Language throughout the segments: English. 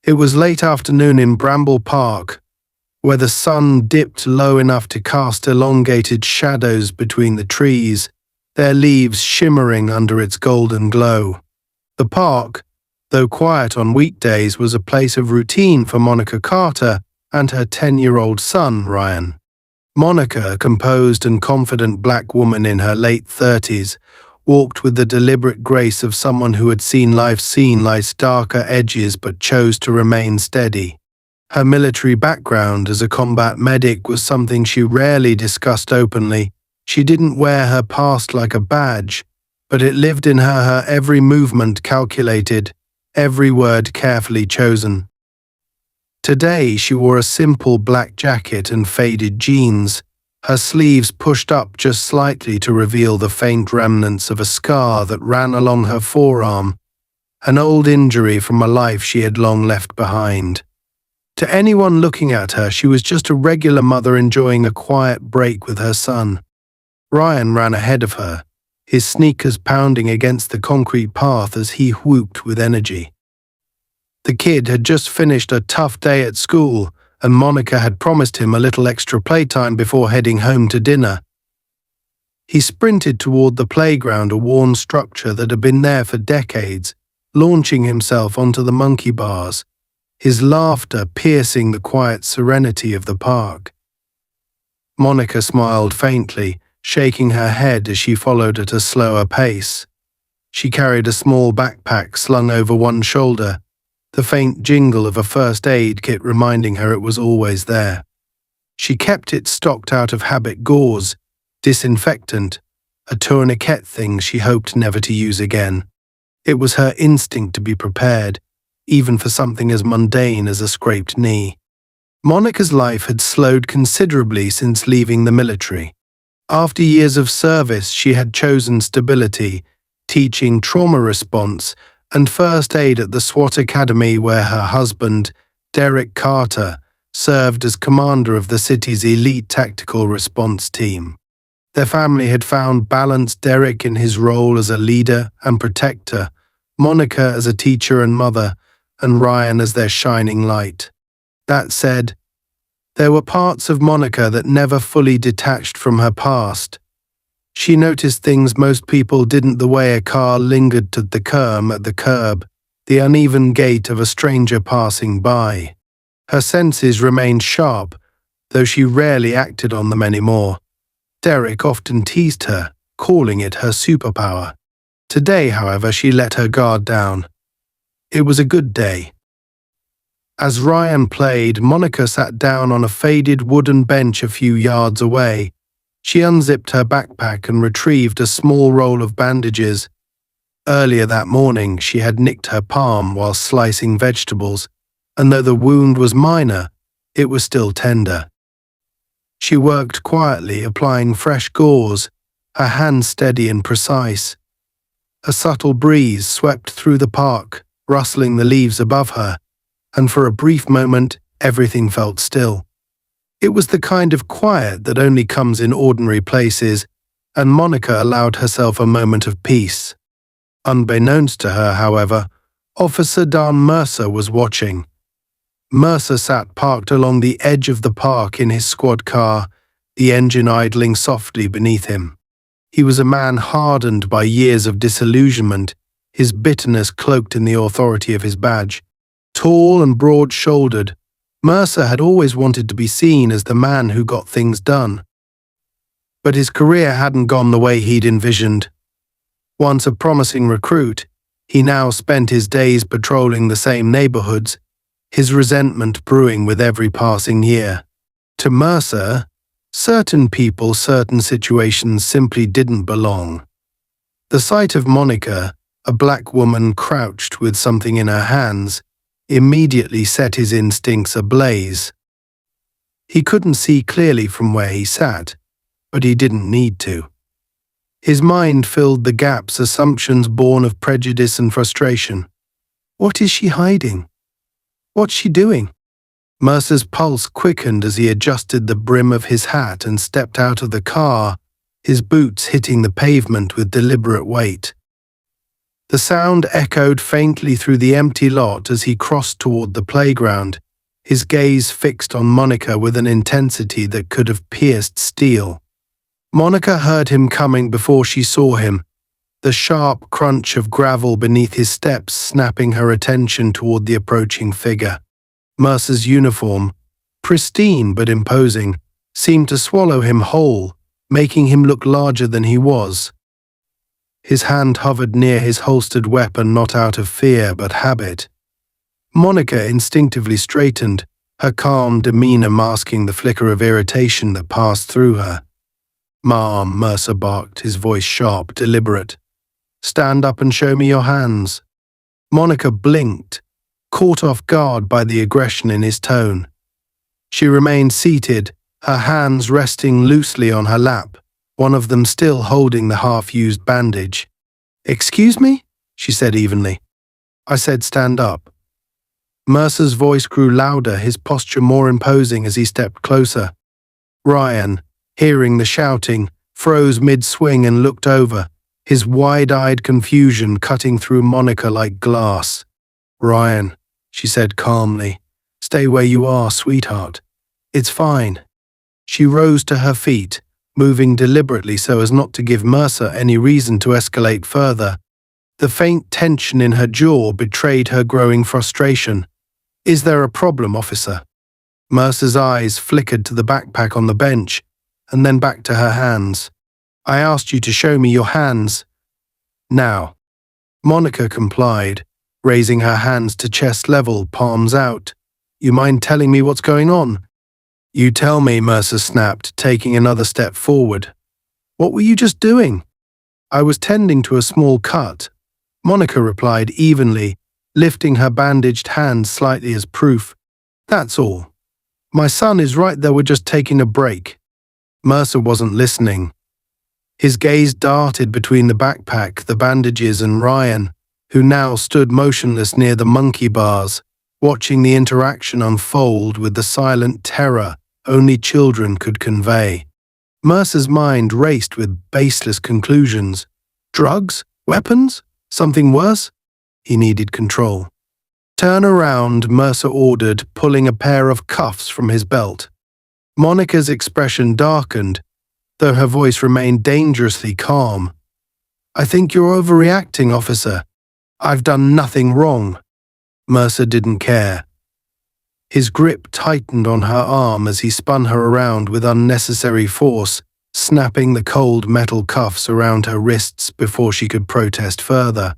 It was late afternoon in Bramble Park, where the sun dipped low enough to cast elongated shadows between the trees, their leaves shimmering under its golden glow. The park, though quiet on weekdays, was a place of routine for Monica Carter and her 10-year-old son, Ryan. Monica, a composed and confident black woman in her late 30s, walked with the deliberate grace of someone who had seen life's darker edges but chose to remain steady. Her military background as a combat medic was something she rarely discussed openly. She didn't wear her past like a badge, but it lived in her every movement calculated, every word carefully chosen. Today she wore a simple black jacket and faded jeans, her sleeves pushed up just slightly to reveal the faint remnants of a scar that ran along her forearm, an old injury from a life she had long left behind. To anyone looking at her, she was just a regular mother enjoying a quiet break with her son. Ryan ran ahead of her, his sneakers pounding against the concrete path as he whooped with energy. The kid had just finished a tough day at school, and Monica had promised him a little extra playtime before heading home to dinner. He sprinted toward the playground, a worn structure that had been there for decades, launching himself onto the monkey bars, his laughter piercing the quiet serenity of the park. Monica smiled faintly, shaking her head as she followed at a slower pace. She carried a small backpack slung over one shoulder, the faint jingle of a first aid kit reminding her it was always there. She kept it stocked out of habit: gauze, disinfectant, a tourniquet thing she hoped never to use again. It was her instinct to be prepared, even for something as mundane as a scraped knee. Monica's life had slowed considerably since leaving the military. After years of service, she had chosen stability, teaching trauma response and first aid at the SWAT academy where her husband, Derek Carter, served as commander of the city's elite tactical response team. Their family had found balance: Derek in his role as a leader and protector, Monica as a teacher and mother, and Ryan as their shining light. That said, there were parts of Monica that never fully detached from her past. She noticed things most people didn't: the way a car lingered at the curb, the uneven gait of a stranger passing by. Her senses remained sharp, though she rarely acted on them anymore. Derek often teased her, calling it her superpower. Today, however, she let her guard down. It was a good day. As Ryan played, Monica sat down on a faded wooden bench a few yards away. She unzipped her backpack and retrieved a small roll of bandages. Earlier that morning, she had nicked her palm while slicing vegetables, and though the wound was minor, it was still tender. She worked quietly, applying fresh gauze, her hands steady and precise. A subtle breeze swept through the park, rustling the leaves above her, and for a brief moment, everything felt still. It was the kind of quiet that only comes in ordinary places, and Monica allowed herself a moment of peace. Unbeknownst to her, however, Officer Dan Mercer was watching. Mercer sat parked along the edge of the park in his squad car, the engine idling softly beneath him. He was a man hardened by years of disillusionment, his bitterness cloaked in the authority of his badge. Tall and broad-shouldered, Mercer had always wanted to be seen as the man who got things done. But his career hadn't gone the way he'd envisioned. Once a promising recruit, he now spent his days patrolling the same neighborhoods, his resentment brewing with every passing year. To Mercer, certain people, certain situations simply didn't belong. The sight of Monica, a black woman crouched with something in her hands, immediately set his instincts ablaze. He couldn't see clearly from where he sat, but he didn't need to. His mind filled the gaps, assumptions born of prejudice and frustration. What is she hiding? What's she doing? Mercer's pulse quickened as he adjusted the brim of his hat and stepped out of the car, his boots hitting the pavement with deliberate weight. The sound echoed faintly through the empty lot as he crossed toward the playground, his gaze fixed on Monica with an intensity that could have pierced steel. Monica heard him coming before she saw him, the sharp crunch of gravel beneath his steps snapping her attention toward the approaching figure. Mercer's uniform, pristine but imposing, seemed to swallow him whole, making him look larger than he was. His hand hovered near his holstered weapon not out of fear but habit. Monica instinctively straightened, her calm demeanor masking the flicker of irritation that passed through her. "Ma'am," Mercer barked, his voice sharp, deliberate. "Stand up and show me your hands." Monica blinked, caught off guard by the aggression in his tone. She remained seated, her hands resting loosely on her lap, one of them still holding the half-used bandage. "Excuse me?" she said evenly. "I said stand up." Mercer's voice grew louder, his posture more imposing as he stepped closer. Ryan, hearing the shouting, froze mid-swing and looked over, his wide-eyed confusion cutting through Monica like glass. "Ryan," she said calmly, "stay where you are, sweetheart. It's fine." She rose to her feet, moving deliberately so as not to give Mercer any reason to escalate further. The faint tension in her jaw betrayed her growing frustration. "Is there a problem, officer?" Mercer's eyes flickered to the backpack on the bench, and then back to her hands. "I asked you to show me your hands. Now." Monica complied, raising her hands to chest level, palms out. "You mind telling me what's going on?" "You tell me," Mercer snapped, taking another step forward. "What were you just doing?" "I was tending to a small cut," Monica replied evenly, lifting her bandaged hand slightly as proof. "That's all. My son is right there, we're just taking a break." Mercer wasn't listening. His gaze darted between the backpack, the bandages, and Ryan, who now stood motionless near the monkey bars, watching the interaction unfold with the silent terror only children could convey. Mercer's mind raced with baseless conclusions. Drugs? Weapons? Something worse? He needed control. "Turn around," Mercer ordered, pulling a pair of cuffs from his belt. Monica's expression darkened, though her voice remained dangerously calm. "I think you're overreacting, officer. I've done nothing wrong." Mercer didn't care. His grip tightened on her arm as he spun her around with unnecessary force, snapping the cold metal cuffs around her wrists before she could protest further.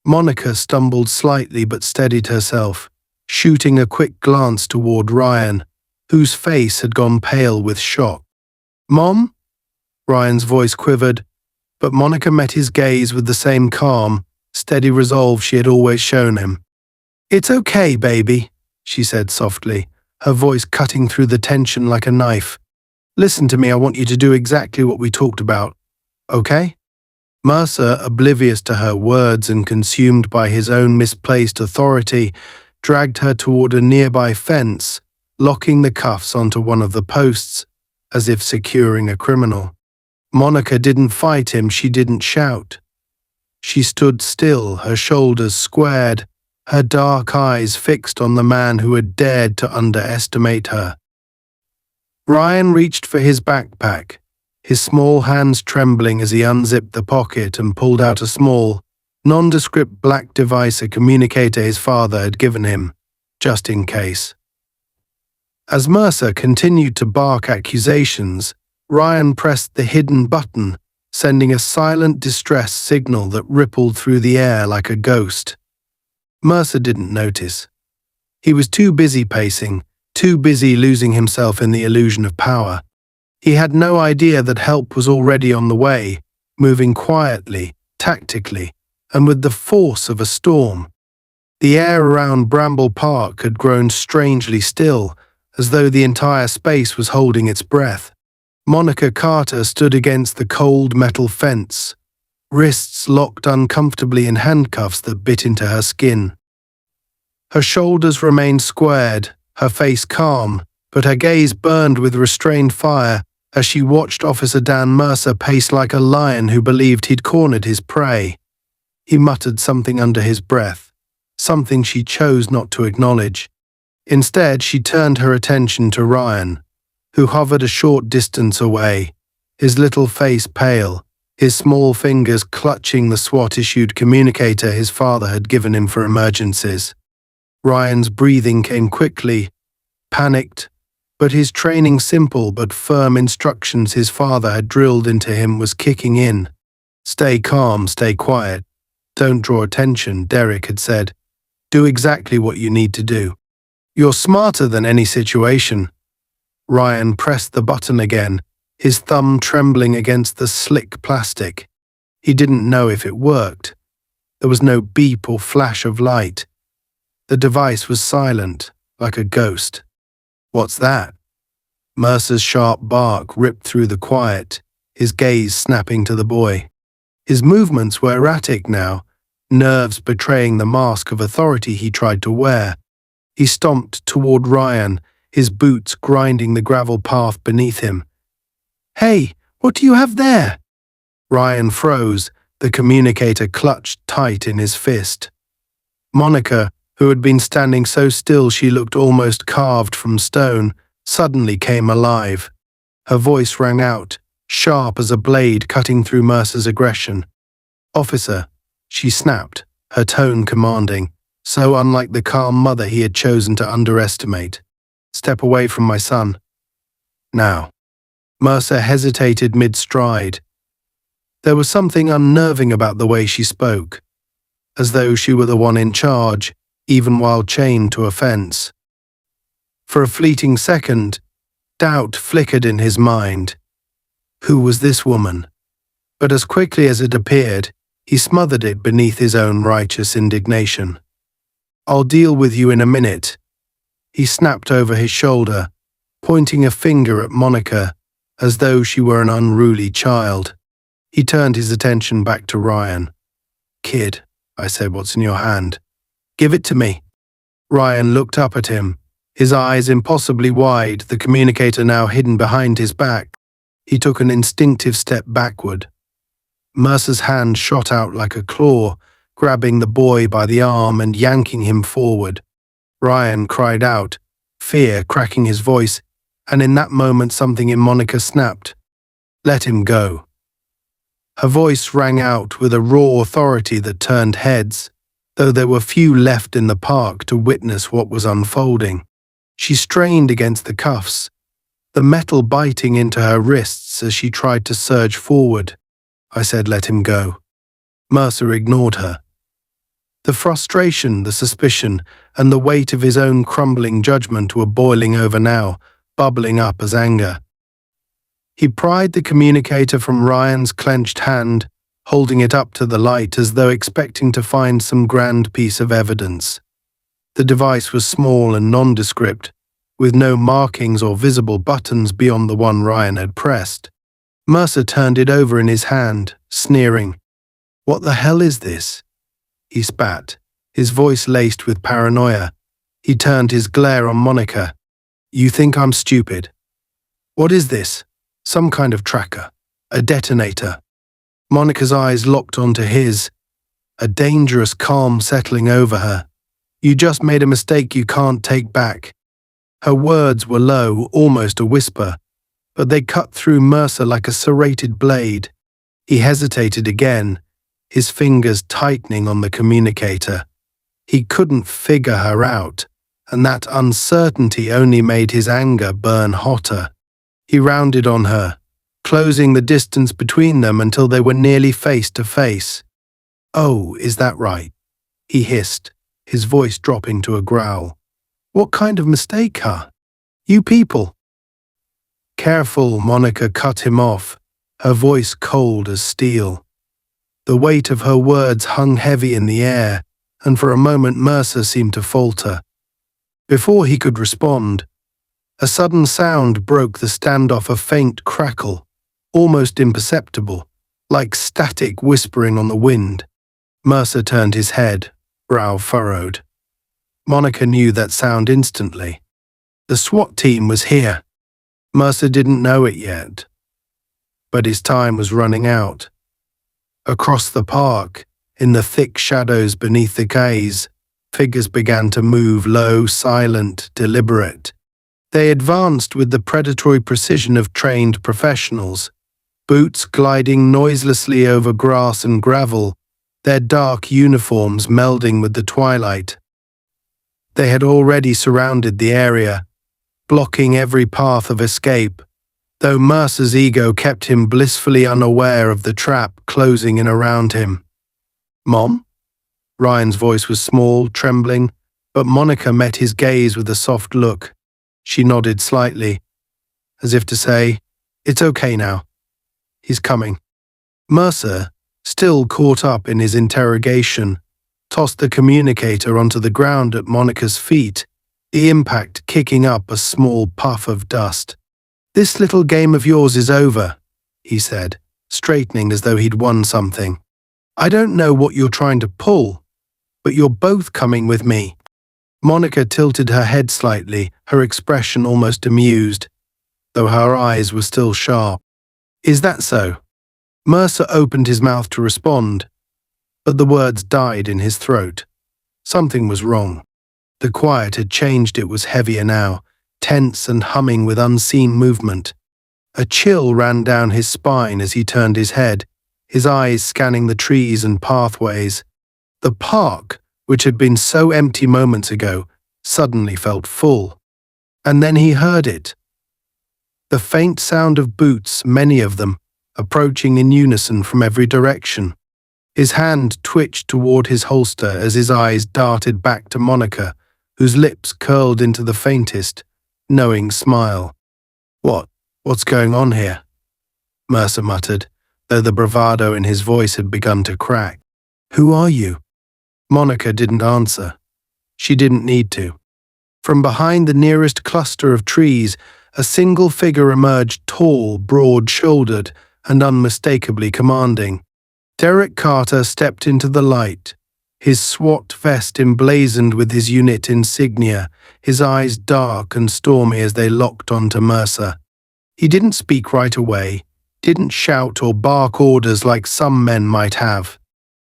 Monica stumbled slightly but steadied herself, shooting a quick glance toward Ryan, whose face had gone pale with shock. "Mom?" Ryan's voice quivered, but Monica met his gaze with the same calm, steady resolve she had always shown him. "It's okay, baby," she said softly, her voice cutting through the tension like a knife. "Listen to me, I want you to do exactly what we talked about, okay?" Mercer, oblivious to her words and consumed by his own misplaced authority, dragged her toward a nearby fence, locking the cuffs onto one of the posts, as if securing a criminal. Monica didn't fight him, she didn't shout. She stood still, her shoulders squared, her dark eyes fixed on the man who had dared to underestimate her. Ryan reached for his backpack, his small hands trembling as he unzipped the pocket and pulled out a small, nondescript black device, a communicator his father had given him, just in case. As Mercer continued to bark accusations, Ryan pressed the hidden button, sending a silent distress signal that rippled through the air like a ghost. Mercer didn't notice. He was too busy pacing, too busy losing himself in the illusion of power. He had no idea that help was already on the way, moving quietly, tactically, and with the force of a storm. The air around Bramble Park had grown strangely still, as though the entire space was holding its breath. Monica Carter stood against the cold metal fence, wrists locked uncomfortably in handcuffs that bit into her skin. Her shoulders remained squared, her face calm, but her gaze burned with restrained fire as she watched Officer Dan Mercer pace like a lion who believed he'd cornered his prey. He muttered something under his breath, something she chose not to acknowledge. Instead, she turned her attention to Ryan, who hovered a short distance away, his little face pale, his small fingers clutching the SWAT-issued communicator his father had given him for emergencies. Ryan's breathing came quickly, panicked, but his training simple but firm instructions his father had drilled into him was kicking in. Stay calm, stay quiet. Don't draw attention, Derek had said. Do exactly what you need to do. You're smarter than any situation. Ryan pressed the button again, his thumb trembling against the slick plastic. He didn't know if it worked. There was no beep or flash of light. The device was silent, like a ghost. What's that? Mercer's sharp bark ripped through the quiet, his gaze snapping to the boy. His movements were erratic now, nerves betraying the mask of authority he tried to wear. He stomped toward Ryan, his boots grinding the gravel path beneath him. Hey, what do you have there? Ryan froze, the communicator clutched tight in his fist. Monica, who had been standing so still she looked almost carved from stone, suddenly came alive. Her voice rang out, sharp as a blade cutting through Mercer's aggression. Officer, she snapped, her tone commanding, so unlike the calm mother he had chosen to underestimate. Step away from my son. Now. Mercer hesitated mid-stride. There was something unnerving about the way she spoke, as though she were the one in charge, even while chained to a fence. For a fleeting second, doubt flickered in his mind. Who was this woman? But as quickly as it appeared, he smothered it beneath his own righteous indignation. I'll deal with you in a minute. He snapped over his shoulder, pointing a finger at Monica, as though she were an unruly child. He turned his attention back to Ryan. Kid, I said, what's in your hand? Give it to me. Ryan looked up at him, his eyes impossibly wide, the communicator now hidden behind his back. He took an instinctive step backward. Mercer's hand shot out like a claw, grabbing the boy by the arm and yanking him forward. Ryan cried out, fear cracking his voice, and in that moment something in Monica snapped. Let him go. Her voice rang out with a raw authority that turned heads, though there were few left in the park to witness what was unfolding. She strained against the cuffs, the metal biting into her wrists as she tried to surge forward. I said, let him go. Mercer ignored her. The frustration, the suspicion, and the weight of his own crumbling judgment were boiling over now, bubbling up as anger. He pried the communicator from Ryan's clenched hand, holding it up to the light as though expecting to find some grand piece of evidence. The device was small and nondescript, with no markings or visible buttons beyond the one Ryan had pressed. Mercer turned it over in his hand, sneering. What the hell is this? He spat, his voice laced with paranoia. He turned his glare on Monica. You think I'm stupid? What is this? Some kind of tracker? A detonator? Monica's eyes locked onto his, a dangerous calm settling over her. You just made a mistake you can't take back. Her words were low, almost a whisper, but they cut through Mercer like a serrated blade. He hesitated again, his fingers tightening on the communicator. He couldn't figure her out, and that uncertainty only made his anger burn hotter. He rounded on her, closing the distance between them until they were nearly face to face. Oh, is that right? He hissed, his voice dropping to a growl. What kind of mistake, huh? You people. Careful, Monica cut him off, her voice cold as steel. The weight of her words hung heavy in the air, and for a moment Mercer seemed to falter. Before he could respond, a sudden sound broke the standoff, a faint crackle, almost imperceptible, like static whispering on the wind. Mercer turned his head, brow furrowed. Monica knew that sound instantly. The SWAT team was here. Mercer didn't know it yet, but his time was running out. Across the park, In the thick shadows beneath the gaze, figures began to move, low, silent, deliberate. They advanced with the predatory precision of trained professionals, boots gliding noiselessly over grass and gravel, their dark uniforms melding with the twilight. They had already surrounded the area, blocking every path of escape, though Mercer's ego kept him blissfully unaware of the trap closing in around him. "Mom?" Ryan's voice was small, trembling, but Monica met his gaze with a soft look. She nodded slightly, as if to say, "It's okay now. He's coming." Mercer, still caught up in his interrogation, tossed the communicator onto the ground at Monica's feet, the impact kicking up a small puff of dust. "This little game of yours is over," he said, straightening as though he'd won something. "I don't know what you're trying to pull, but you're both coming with me." Monica tilted her head slightly, her expression almost amused, though her eyes were still sharp. "Is that so?" Mercer opened his mouth to respond, but the words died in his throat. Something was wrong. The quiet had changed. It was heavier now, tense and humming with unseen movement. A chill ran down his spine as he turned his head, his eyes scanning the trees and pathways. The park, which had been so empty moments ago, suddenly felt full. And then he heard it. The faint sound of boots, many of them, approaching in unison from every direction. His hand twitched toward his holster as his eyes darted back to Monica, whose lips curled into the faintest, knowing smile. What's going on here?" Mercer muttered, though the bravado in his voice had begun to crack. "Who are you?" Monica didn't answer. She didn't need to. From behind the nearest cluster of trees, a single figure emerged, tall, broad-shouldered, and unmistakably commanding. Derek Carter stepped into the light, his SWAT vest emblazoned with his unit insignia, his eyes dark and stormy as they locked onto Mercer. He didn't speak right away, didn't shout or bark orders like some men might have.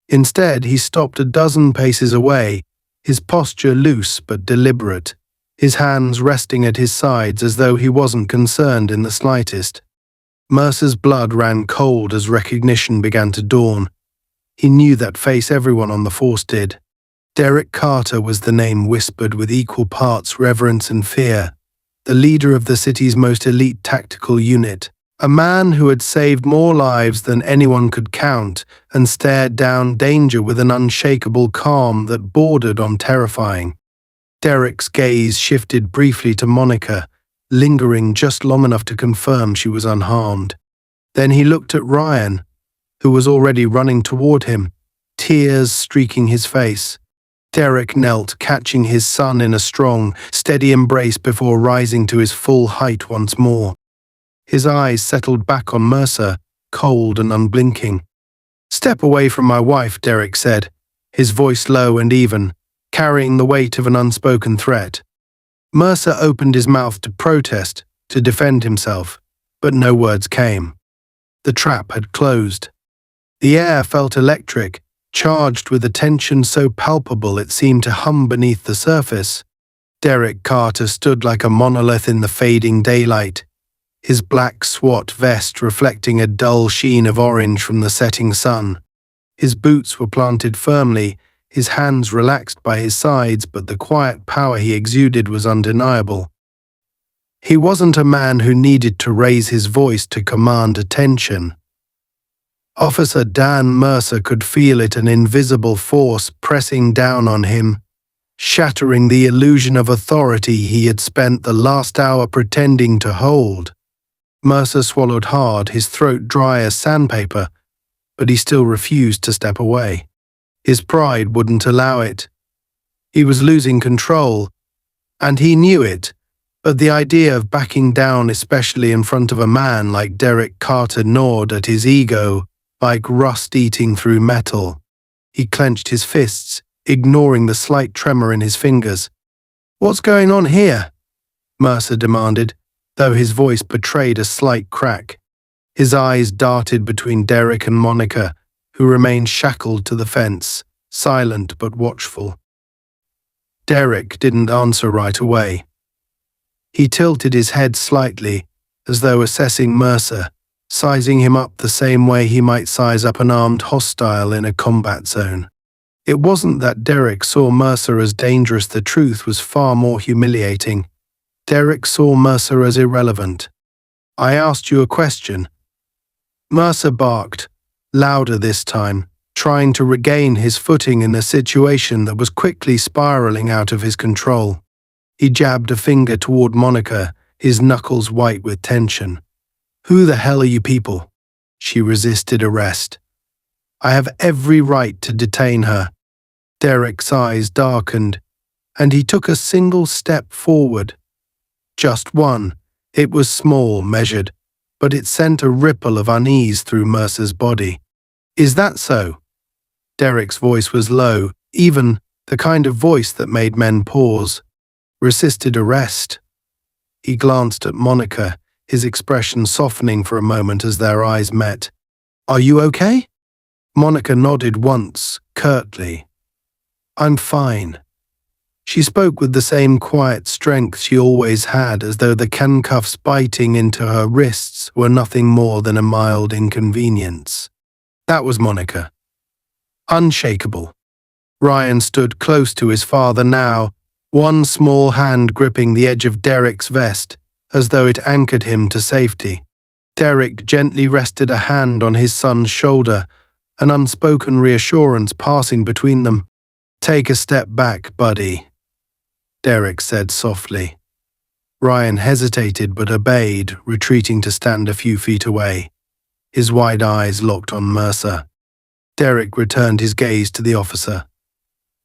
Instead, he stopped a dozen paces away, his posture loose but deliberate, his hands resting at his sides as though he wasn't concerned in the slightest. Mercer's blood ran cold as recognition began to dawn. He knew that face everyone on the force did. Derek Carter was the name whispered with equal parts reverence and fear, the leader of the city's most elite tactical unit, a man who had saved more lives than anyone could count and stared down danger with an unshakable calm that bordered on terrifying. Derek's gaze shifted briefly to Monica, lingering just long enough to confirm she was unharmed. Then he looked at Ryan, who was already running toward him, tears streaking his face. Derek knelt, catching his son in a strong, steady embrace before rising to his full height once more. His eyes settled back on Mercer, cold and unblinking. "Step away from my wife," Derek said, his voice low and even, carrying the weight of an unspoken threat. Mercer opened his mouth to protest, to defend himself, but no words came. The trap had closed. The air felt electric, charged with a tension so palpable it seemed to hum beneath the surface. Derek Carter stood like a monolith in the fading daylight, his black SWAT vest reflecting a dull sheen of orange from the setting sun. His boots were planted firmly, his hands relaxed by his sides, but the quiet power he exuded was undeniable. He wasn't a man who needed to raise his voice to command attention. Officer Dan Mercer could feel it, an invisible force pressing down on him, shattering the illusion of authority he had spent the last hour pretending to hold. Mercer swallowed hard, his throat dry as sandpaper, but he still refused to step away. His pride wouldn't allow it. He was losing control, and he knew it, but the idea of backing down, especially in front of a man like Derek Carter, gnawed at his ego like rust eating through metal. He clenched his fists, ignoring the slight tremor in his fingers. "What's going on here?" Mercer demanded, though his voice betrayed a slight crack. His eyes darted between Derek and Monica, who remained shackled to the fence, silent but watchful. Derek didn't answer right away. He tilted his head slightly, as though assessing Mercer, sizing him up the same way he might size up an armed hostile in a combat zone. It wasn't that Derek saw Mercer as dangerous, the truth was far more humiliating. Derek saw Mercer as irrelevant. "I asked you a question." Mercer barked, louder this time, trying to regain his footing in a situation that was quickly spiraling out of his control. He jabbed a finger toward Monica, his knuckles white with tension. "Who the hell are you people?" She resisted arrest. "I have every right to detain her." Derek's eyes darkened, and he took a single step forward. Just one. It was small, measured, but it sent a ripple of unease through Mercer's body. "Is that so?" Derek's voice was low, even, the kind of voice that made men pause. "Resisted arrest." He glanced at Monica, his expression softening for a moment as their eyes met. "Are you okay?" Monica nodded once, curtly. "I'm fine." She spoke with the same quiet strength she always had, as though the handcuffs biting into her wrists were nothing more than a mild inconvenience. That was Monica. Unshakable. Ryan stood close to his father now, one small hand gripping the edge of Derek's vest, as though it anchored him to safety. Derek gently rested a hand on his son's shoulder, an unspoken reassurance passing between them. "Take a step back, buddy," Derek said softly. Ryan hesitated but obeyed, retreating to stand a few feet away. His wide eyes locked on Mercer. Derek returned his gaze to the officer.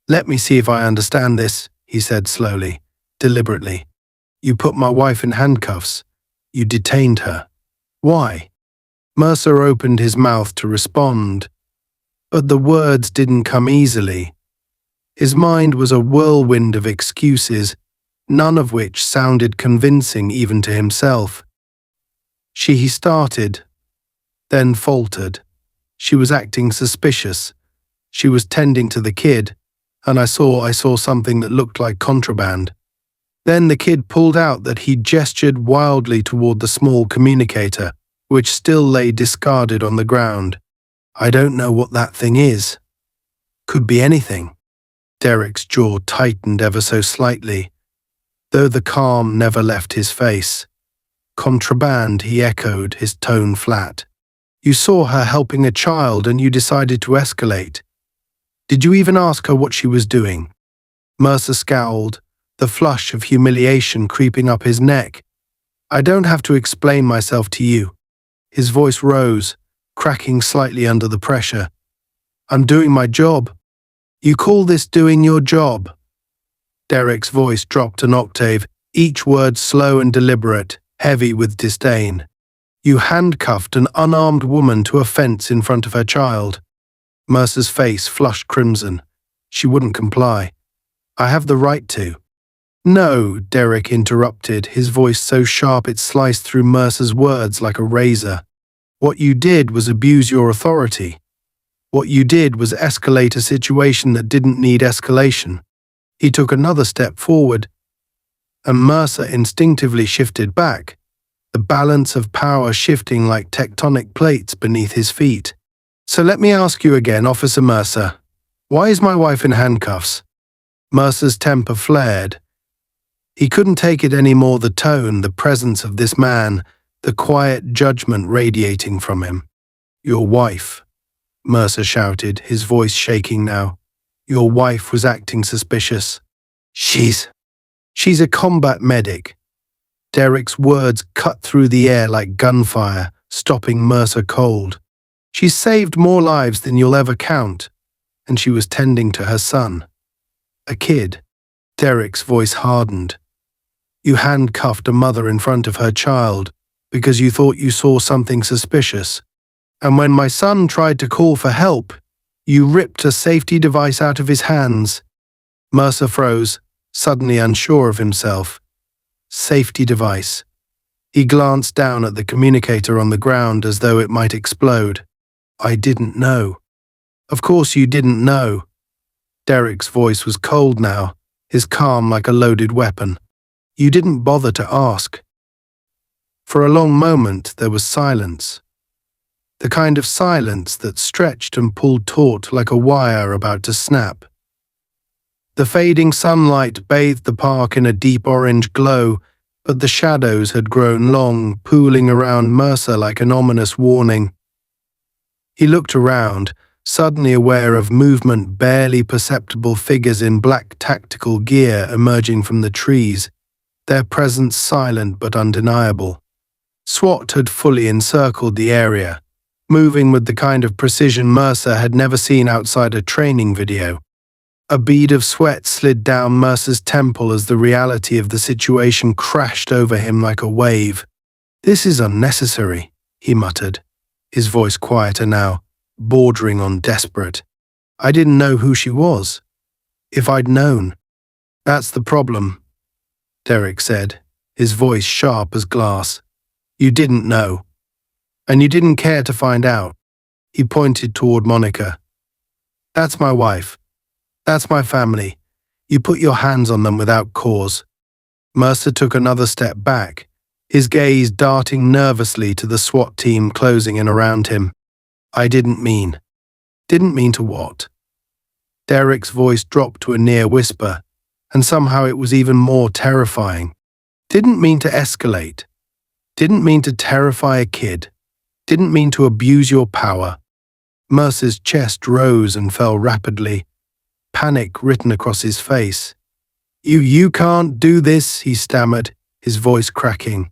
"Let me see if I understand this," he said slowly, deliberately. "You put my wife in handcuffs. You detained her. Why?" Mercer opened his mouth to respond, but the words didn't come easily. His mind was a whirlwind of excuses, none of which sounded convincing even to himself. He started, then faltered. She was acting suspicious. She was tending to the kid, and I saw something that looked like contraband. Then the kid pulled out that he'd gestured wildly toward the small communicator, which still lay discarded on the ground. "I don't know what that thing is." "Could be anything." Derek's jaw tightened ever so slightly, though the calm never left his face. "Contraband," he echoed, his tone flat. "You saw her helping a child and you decided to escalate. Did you even ask her what she was doing?" Mercer scowled, the flush of humiliation creeping up his neck. "I don't have to explain myself to you." His voice rose, cracking slightly under the pressure. "I'm doing my job." "You call this doing your job?" Derek's voice dropped an octave, each word slow and deliberate, heavy with disdain. "You handcuffed an unarmed woman to a fence in front of her child." Mercer's face flushed crimson. She wouldn't comply. "I have the right to." "No," Derek interrupted, his voice so sharp it sliced through Mercer's words like a razor. "What you did was abuse your authority. What you did was escalate a situation that didn't need escalation." He took another step forward, and Mercer instinctively shifted back, the balance of power shifting like tectonic plates beneath his feet. "So let me ask you again, Officer Mercer, why is my wife in handcuffs?" Mercer's temper flared. He couldn't take it anymore, the tone, the presence of this man, the quiet judgment radiating from him. "Your wife," Mercer shouted, his voice shaking now. "Your wife was acting suspicious." She's a combat medic." Derek's words cut through the air like gunfire, stopping Mercer cold. "She's saved more lives than you'll ever count, and she was tending to her son. A kid." Derek's voice hardened. "You handcuffed a mother in front of her child because you thought you saw something suspicious. And when my son tried to call for help, you ripped a safety device out of his hands." Mercer froze, suddenly unsure of himself. Safety device. He glanced down at the communicator on the ground as though it might explode. "I didn't know." Of course you didn't know. Derek's voice was cold now, his calm like a loaded weapon. You didn't bother to ask. For a long moment there was silence. The kind of silence that stretched and pulled taut like a wire about to snap. The fading sunlight bathed the park in a deep orange glow, but the shadows had grown long, pooling around Mercer like an ominous warning. He looked around, suddenly aware of movement, barely perceptible figures in black tactical gear emerging from the trees, their presence silent but undeniable. SWAT had fully encircled the area, moving with the kind of precision Mercer had never seen outside a training video. A bead of sweat slid down Mercer's temple as the reality of the situation crashed over him like a wave. "This is unnecessary," he muttered, his voice quieter now, bordering on desperate. "I didn't know who she was. If I'd known." "That's the problem," Derek said, his voice sharp as glass. "You didn't know. And you didn't care to find out." He pointed toward Monica. "That's my wife. That's my family. You put your hands on them without cause." Mercer took another step back, his gaze darting nervously to the SWAT team closing in around him. "I didn't mean." "Didn't mean to what?" Derek's voice dropped to a near whisper, and somehow it was even more terrifying. "Didn't mean to escalate. Didn't mean to terrify a kid. Didn't mean to abuse your power." Mercer's chest rose and fell rapidly, panic written across his face. You can't do this," he stammered, his voice cracking.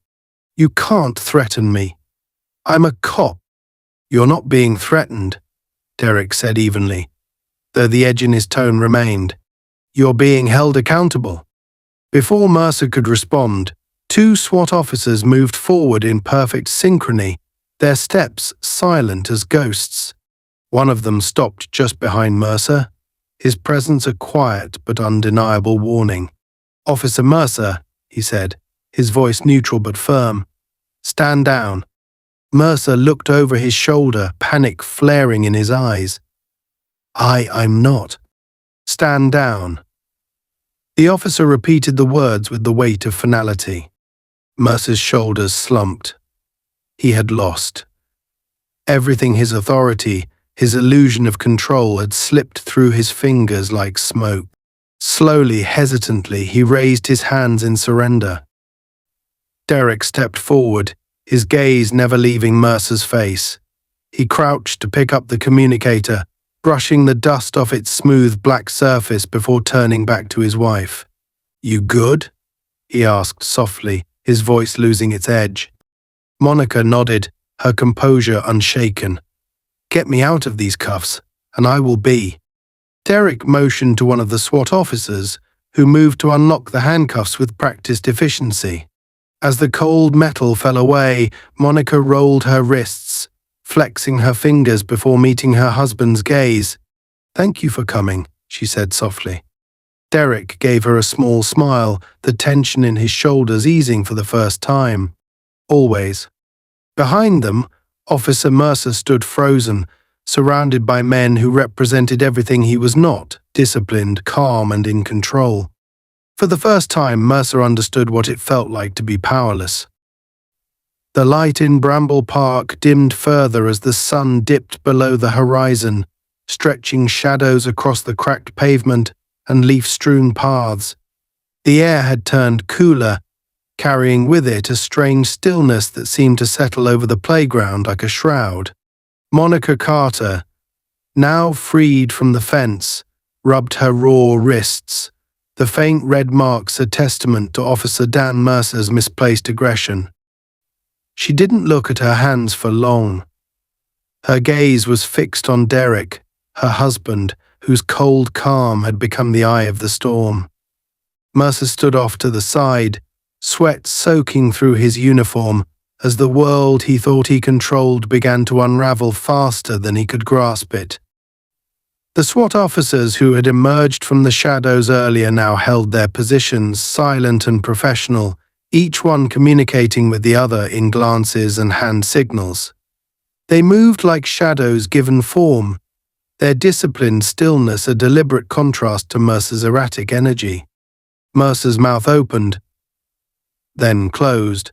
"You can't threaten me. I'm a cop." "You're not being threatened," Derek said evenly, though the edge in his tone remained. "You're being held accountable." Before Mercer could respond, two SWAT officers moved forward in perfect synchrony, their steps silent as ghosts. One of them stopped just behind Mercer, his presence a quiet but undeniable warning. "Officer Mercer," he said, his voice neutral but firm. "Stand down." Mercer looked over his shoulder, panic flaring in his eyes. I'm not." "Stand down." The officer repeated the words with the weight of finality. Mercer's shoulders slumped. He had lost. Everything, his authority, his illusion of control, had slipped through his fingers like smoke. Slowly, hesitantly, he raised his hands in surrender. Derek stepped forward, his gaze never leaving Mercer's face. He crouched to pick up the communicator, brushing the dust off its smooth black surface before turning back to his wife. "You good?" he asked softly, his voice losing its edge. Monica nodded, her composure unshaken. "Get me out of these cuffs, and I will be." Derek motioned to one of the SWAT officers, who moved to unlock the handcuffs with practiced efficiency. As the cold metal fell away, Monica rolled her wrists, flexing her fingers before meeting her husband's gaze. "Thank you for coming," she said softly. Derek gave her a small smile, the tension in his shoulders easing for the first time. "Always." Behind them, Officer Mercer stood frozen, surrounded by men who represented everything he was not: disciplined, calm, and in control. For the first time, Mercer understood what it felt like to be powerless. The light in Bramble Park dimmed further as the sun dipped below the horizon, stretching shadows across the cracked pavement and leaf-strewn paths. The air had turned cooler, carrying with it a strange stillness that seemed to settle over the playground like a shroud. Monica Carter, now freed from the fence, rubbed her raw wrists, the faint red marks a testament to Officer Dan Mercer's misplaced aggression. She didn't look at her hands for long. Her gaze was fixed on Derek, her husband, whose cold calm had become the eye of the storm. Mercer stood off to the side, sweat soaking through his uniform, as the world he thought he controlled began to unravel faster than he could grasp it. The SWAT officers who had emerged from the shadows earlier now held their positions, silent and professional, each one communicating with the other in glances and hand signals. They moved like shadows given form, their disciplined stillness a deliberate contrast to Mercer's erratic energy. Mercer's mouth opened, then closed.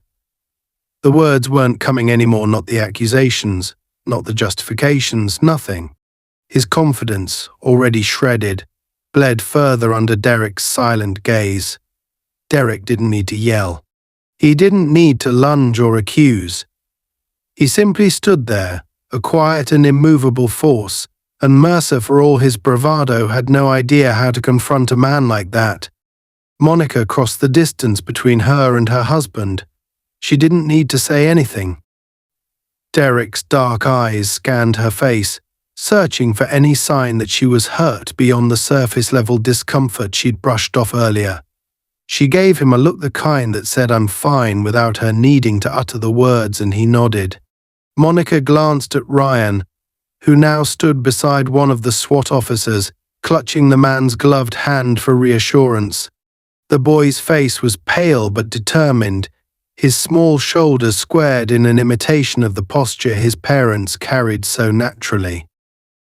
The words weren't coming anymore, not the accusations, not the justifications, nothing. His confidence, already shredded, bled further under Derek's silent gaze. Derek didn't need to yell. He didn't need to lunge or accuse. He simply stood there, a quiet and immovable force, and Mercer, for all his bravado, had no idea how to confront a man like that. Monica crossed the distance between her and her husband. She didn't need to say anything. Derek's dark eyes scanned her face, searching for any sign that she was hurt beyond the surface-level discomfort she'd brushed off earlier. She gave him a look, the kind that said "I'm fine" without her needing to utter the words, and he nodded. Monica glanced at Ryan, who now stood beside one of the SWAT officers, clutching the man's gloved hand for reassurance. The boy's face was pale but determined, his small shoulders squared in an imitation of the posture his parents carried so naturally.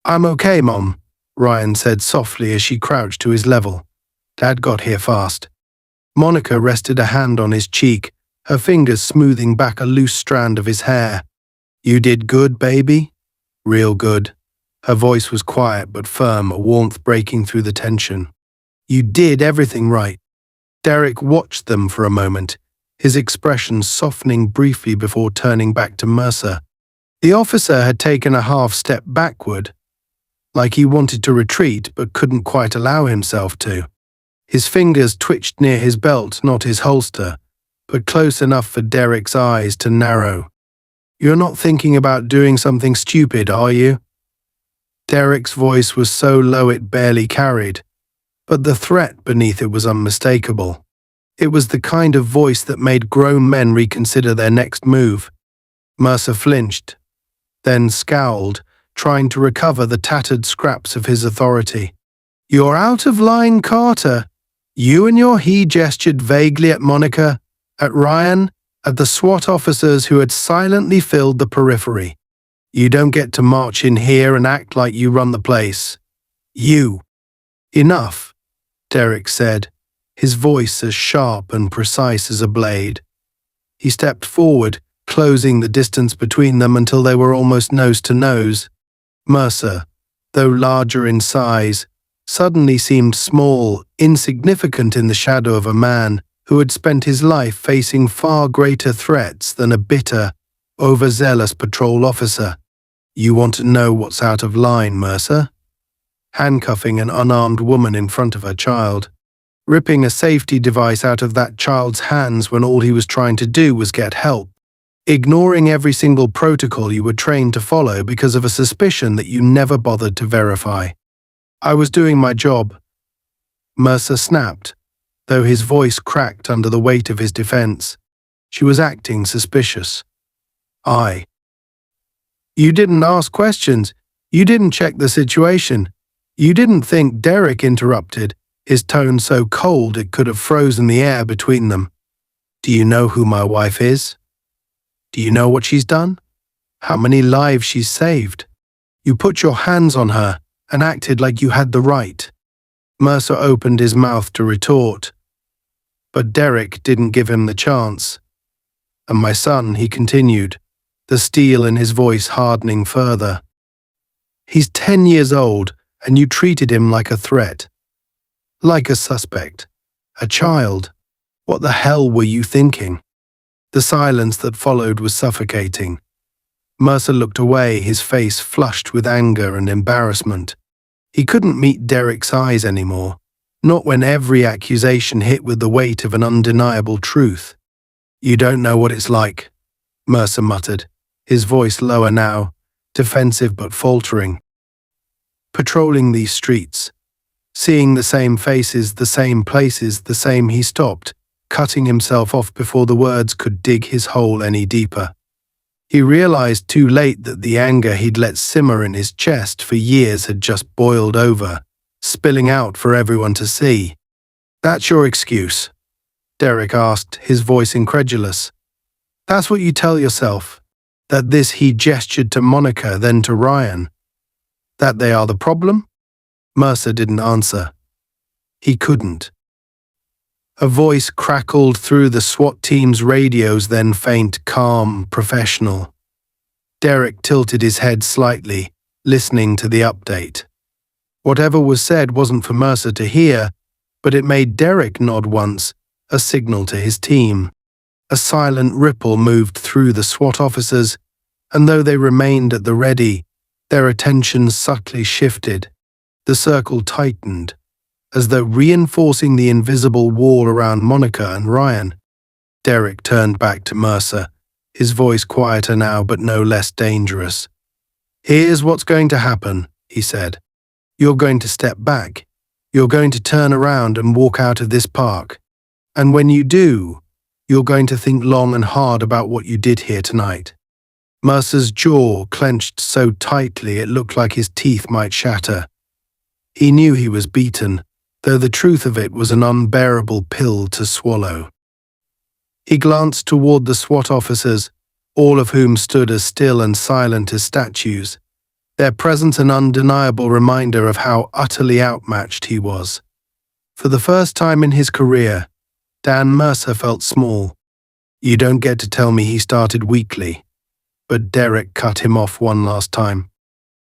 "I'm okay, Mom," Ryan said softly as she crouched to his level. "Dad got here fast." Monica rested a hand on his cheek, her fingers smoothing back a loose strand of his hair. "You did good, baby? Real good." Her voice was quiet but firm, a warmth breaking through the tension. "You did everything right." Derek watched them for a moment, his expression softening briefly before turning back to Mercer. The officer had taken a half step backward, like he wanted to retreat but couldn't quite allow himself to. His fingers twitched near his belt, not his holster, but close enough for Derek's eyes to narrow. "You're not thinking about doing something stupid, are you?" Derek's voice was so low it barely carried, but the threat beneath it was unmistakable. It was the kind of voice that made grown men reconsider their next move. Mercer flinched, then scowled, trying to recover the tattered scraps of his authority. "You're out of line, Carter. You and your," he gestured vaguely at Monica, at Ryan, at the SWAT officers who had silently filled the periphery. "You don't get to march in here and act like you run the place. You." "Enough," Derek said, his voice as sharp and precise as a blade. He stepped forward, closing the distance between them until they were almost nose to nose. Mercer, though larger in size, suddenly seemed small, insignificant in the shadow of a man who had spent his life facing far greater threats than a bitter, overzealous patrol officer. "You want to know what's out of line, Mercer?" Handcuffing an unarmed woman in front of her child. Ripping a safety device out of that child's hands when all he was trying to do was get help. Ignoring every single protocol you were trained to follow because of a suspicion that you never bothered to verify. "I was doing my job," Mercer snapped, though his voice cracked under the weight of his defense. She was acting suspicious. "You didn't ask questions. You didn't check the situation. You didn't think," Derek interrupted, his tone so cold it could have frozen the air between them. "Do you know who my wife is? Do you know what she's done? How many lives she's saved? You put your hands on her and acted like you had the right." Mercer opened his mouth to retort, but Derek didn't give him the chance. "And my son," he continued, the steel in his voice hardening further. "He's 10 years old, and you treated him like a threat. Like a suspect. A child. What the hell were you thinking?" The silence that followed was suffocating. Mercer looked away, his face flushed with anger and embarrassment. He couldn't meet Derek's eyes anymore, not when every accusation hit with the weight of an undeniable truth. "You don't know what it's like," Mercer muttered, his voice lower now, defensive but faltering. "Patrolling these streets, seeing the same faces, the same places, the same." He stopped, cutting himself off before the words could dig his hole any deeper. He realized too late that the anger he'd let simmer in his chest for years had just boiled over, spilling out for everyone to see. "That's your excuse?" Derek asked, his voice incredulous. "That's what you tell yourself? That this," he gestured to Monica, then to Ryan, That they are the problem? Mercer didn't answer. He couldn't. A voice crackled through the SWAT team's radios, then faint, calm, professional. Derek tilted his head slightly, listening to the update. Whatever was said wasn't for Mercer to hear, but it made Derek nod once, a signal to his team. A silent ripple moved through the SWAT officers, and though they remained at the ready, their attention subtly shifted. The circle tightened, as though reinforcing the invisible wall around Monica and Ryan. Derek turned back to Mercer, his voice quieter now but no less dangerous. "Here's what's going to happen," he said. "You're going to step back. You're going to turn around and walk out of this park. And when you do, you're going to think long and hard about what you did here tonight." Mercer's jaw clenched so tightly it looked like his teeth might shatter. He knew he was beaten, though the truth of it was an unbearable pill to swallow. He glanced toward the SWAT officers, all of whom stood as still and silent as statues, their presence an undeniable reminder of how utterly outmatched he was. For the first time in his career, Dan Mercer felt small. "You don't get to tell me he started weakly." But Derek cut him off one last time.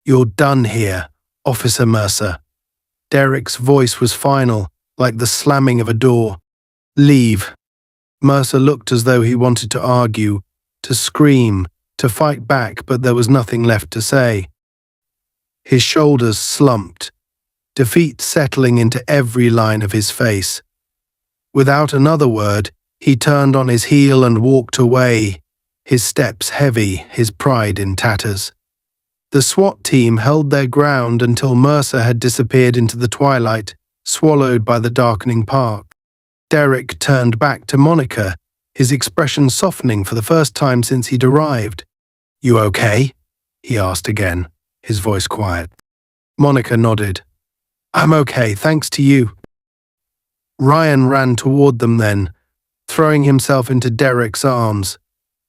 "You're done here, Officer Mercer." Derek's voice was final, like the slamming of a door. "Leave." Mercer looked as though he wanted to argue, to scream, to fight back, but there was nothing left to say. His shoulders slumped, defeat settling into every line of his face. Without another word, he turned on his heel and walked away, his steps heavy, his pride in tatters. The SWAT team held their ground until Mercer had disappeared into the twilight, swallowed by the darkening park. Derek turned back to Monica, his expression softening for the first time since he'd arrived. "You okay?" he asked again, his voice quiet. Monica nodded. "I'm okay, thanks to you." Ryan ran toward them then, throwing himself into Derek's arms.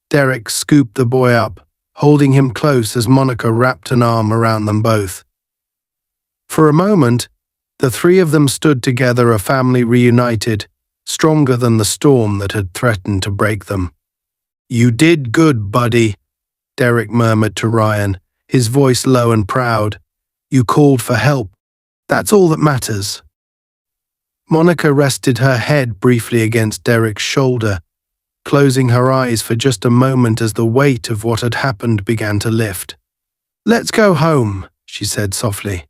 Derek scooped the boy up, holding him close as Monica wrapped an arm around them both. For a moment, the three of them stood together, a family reunited, stronger than the storm that had threatened to break them. "You did good, buddy," Derek murmured to Ryan, his voice low and proud. "You called for help. That's all that matters." Monica rested her head briefly against Derek's shoulder, closing her eyes for just a moment as the weight of what had happened began to lift. "Let's go home," she said softly.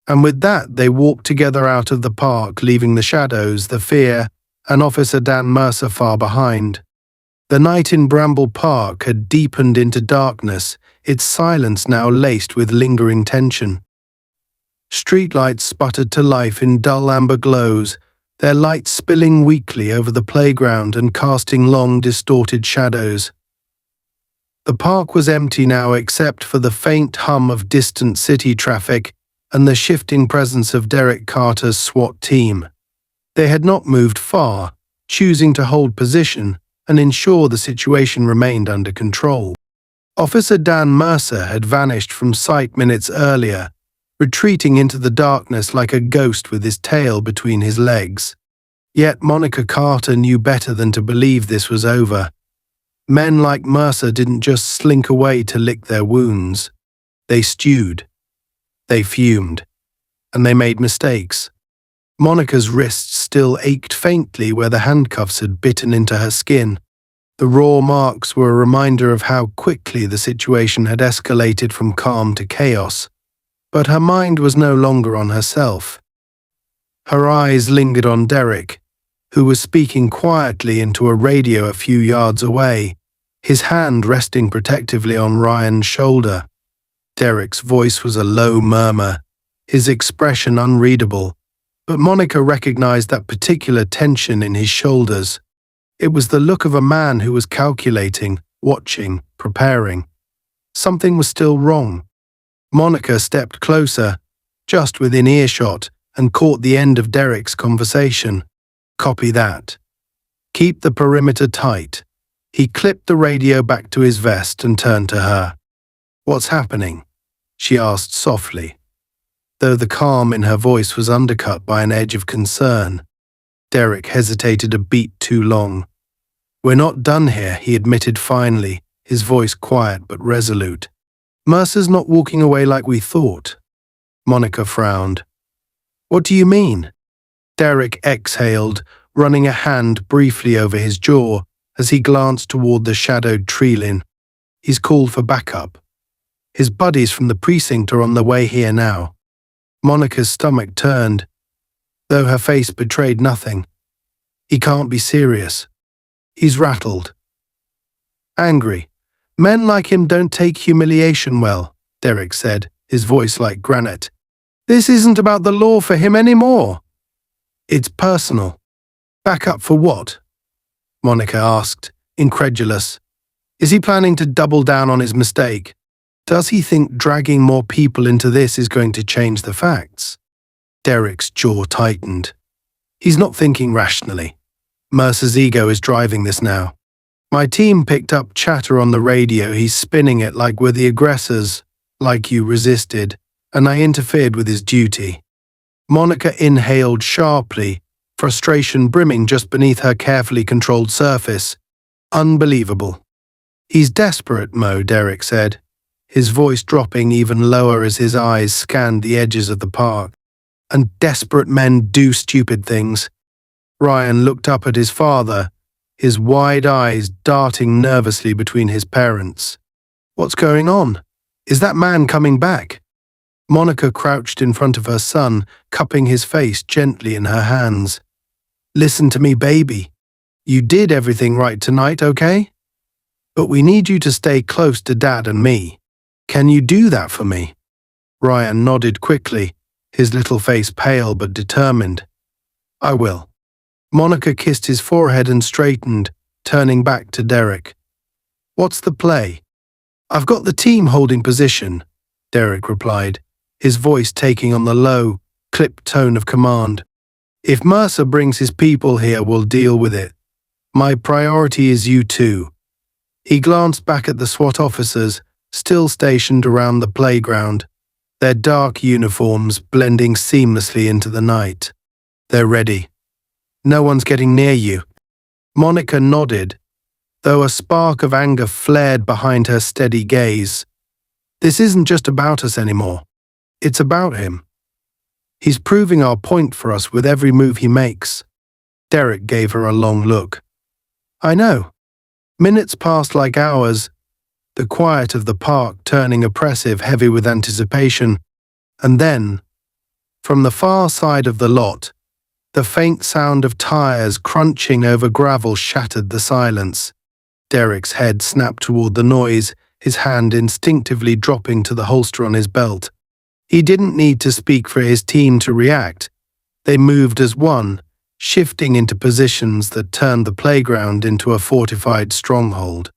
And with that, they walked together out of the park, leaving the shadows, the fear, and Officer Dan Mercer far behind. The night in Bramble Park had deepened into darkness, its silence now laced with lingering tension. Streetlights sputtered to life in dull amber glows, their light spilling weakly over the playground and casting long, distorted shadows. The park was empty now except for the faint hum of distant city traffic and the shifting presence of Derek Carter's SWAT team. They had not moved far, choosing to hold position and ensure the situation remained under control. Officer Dan Mercer had vanished from sight minutes earlier, retreating into the darkness like a ghost with his tail between his legs. Yet Monica Carter knew better than to believe this was over. Men like Mercer didn't just slink away to lick their wounds. They stewed. They fumed. And they made mistakes. Monica's wrists still ached faintly where the handcuffs had bitten into her skin. The raw marks were a reminder of how quickly the situation had escalated from calm to chaos. But her mind was no longer on herself. Her eyes lingered on Derek, who was speaking quietly into a radio a few yards away, his hand resting protectively on Ryan's shoulder. Derek's voice was a low murmur, his expression unreadable, but Monica recognized that particular tension in his shoulders. It was the look of a man who was calculating, watching, preparing. Something was still wrong. Monica stepped closer, just within earshot, and caught the end of Derek's conversation. "Copy that. Keep the perimeter tight." He clipped the radio back to his vest and turned to her. "What's happening?" she asked softly, though the calm in her voice was undercut by an edge of concern. Derek hesitated a beat too long. "We're not done here," he admitted finally, his voice quiet but resolute. "Mercer's not walking away like we thought." Monica frowned. "What do you mean?" Derek exhaled, running a hand briefly over his jaw as he glanced toward the shadowed tree line. "He's called for backup. His buddies from the precinct are on the way here now." Monica's stomach turned, though her face betrayed nothing. "He can't be serious. He's rattled. Angry. Men like him don't take humiliation well," Derek said, his voice like granite. "This isn't about the law for him anymore. It's personal." "Backup for what?" Monica asked, incredulous. "Is he planning to double down on his mistake? Does he think dragging more people into this is going to change the facts?" Derek's jaw tightened. He's not thinking rationally. Mercer's ego is driving this now. "My team picked up chatter on the radio. He's spinning it like we're the aggressors, like you resisted, and I interfered with his duty." Monica inhaled sharply, frustration brimming just beneath her carefully controlled surface. "Unbelievable." "He's desperate, Mo," Derek said, his voice dropping even lower as his eyes scanned the edges of the park. "And desperate men do stupid things." Ryan looked up at his father, his wide eyes darting nervously between his parents. "What's going on? Is that man coming back?" Monica crouched in front of her son, cupping his face gently in her hands. "Listen to me, baby. You did everything right tonight, okay? But we need you to stay close to Dad and me. Can you do that for me?" Ryan nodded quickly, his little face pale but determined. "I will." Monica kissed his forehead and straightened, turning back to Derek. "What's the play?" "I've got the team holding position," Derek replied, his voice taking on the low, clipped tone of command. "If Mercer brings his people here, we'll deal with it. My priority is you two." He glanced back at the SWAT officers, still stationed around the playground, their dark uniforms blending seamlessly into the night. "They're ready. No one's getting near you." Monica nodded, though a spark of anger flared behind her steady gaze. "This isn't just about us anymore. It's about him. He's proving our point for us with every move he makes." Derek gave her a long look. "I know." Minutes passed like hours, the quiet of the park turning oppressive, heavy with anticipation. And then, from the far side of the lot, the faint sound of tires crunching over gravel shattered the silence. Derek's head snapped toward the noise, his hand instinctively dropping to the holster on his belt. He didn't need to speak for his team to react. They moved as one, shifting into positions that turned the playground into a fortified stronghold.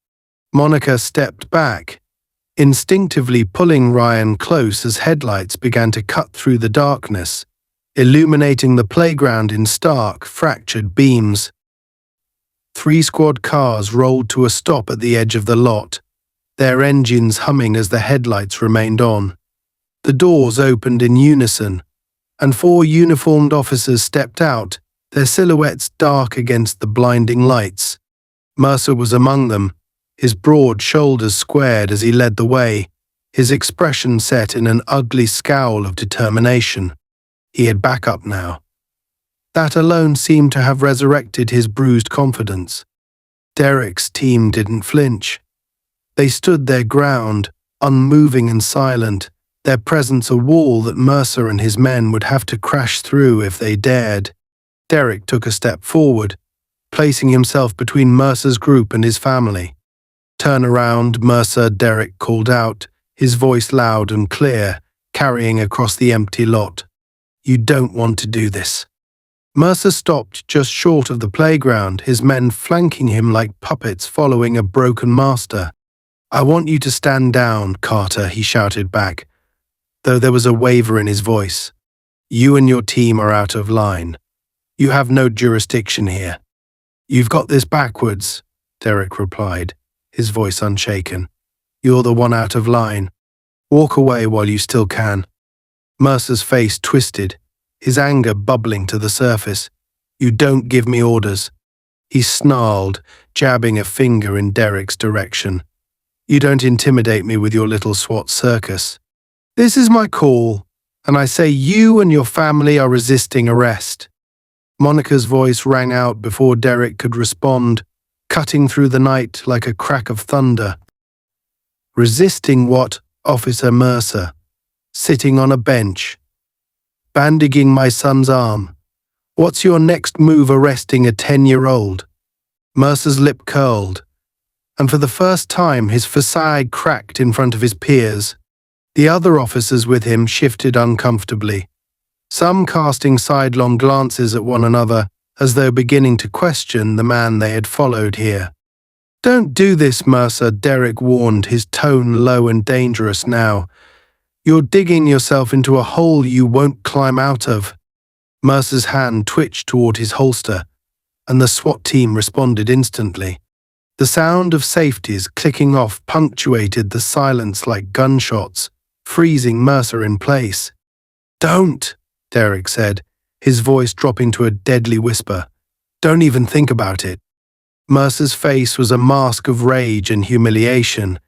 Monica stepped back, instinctively pulling Ryan close as headlights began to cut through the darkness, illuminating the playground in stark, fractured beams. 3 squad cars rolled to a stop at the edge of the lot, their engines humming as the headlights remained on. The doors opened in unison, and 4 uniformed officers stepped out, their silhouettes dark against the blinding lights. Mercer was among them, his broad shoulders squared as he led the way, his expression set in an ugly scowl of determination. He had backup now. That alone seemed to have resurrected his bruised confidence. Derek's team didn't flinch. They stood their ground, unmoving and silent, their presence a wall that Mercer and his men would have to crash through if they dared. Derek took a step forward, placing himself between Mercer's group and his family. "Turn around, Mercer," Derek called out, his voice loud and clear, carrying across the empty lot. "You don't want to do this." Mercer stopped just short of the playground, his men flanking him like puppets following a broken master. "I want you to stand down, Carter," he shouted back, though there was a waver in his voice. "You and your team are out of line. You have no jurisdiction here." "You've got this backwards," Derek replied, his voice unshaken. "You're the one out of line. Walk away while you still can." Mercer's face twisted, his anger bubbling to the surface. "You don't give me orders," he snarled, jabbing a finger in Derek's direction. "You don't intimidate me with your little SWAT circus. This is my call, and I say you and your family are resisting arrest." Monica's voice rang out before Derek could respond, cutting through the night like a crack of thunder. "Resisting what, Officer Mercer? Sitting on a bench, bandaging my son's arm. What's your next move arresting a 10-year-old? Mercer's lip curled, and for the first time his facade cracked in front of his peers. The other officers with him shifted uncomfortably, some casting sidelong glances at one another as though beginning to question the man they had followed here. "Don't do this, Mercer," Derek warned, his tone low and dangerous now. "You're digging yourself into a hole you won't climb out of." Mercer's hand twitched toward his holster, and the SWAT team responded instantly. The sound of safeties clicking off punctuated the silence like gunshots, freezing Mercer in place. "Don't," Derek said, his voice dropping to a deadly whisper. "Don't even think about it." Mercer's face was a mask of rage and humiliation,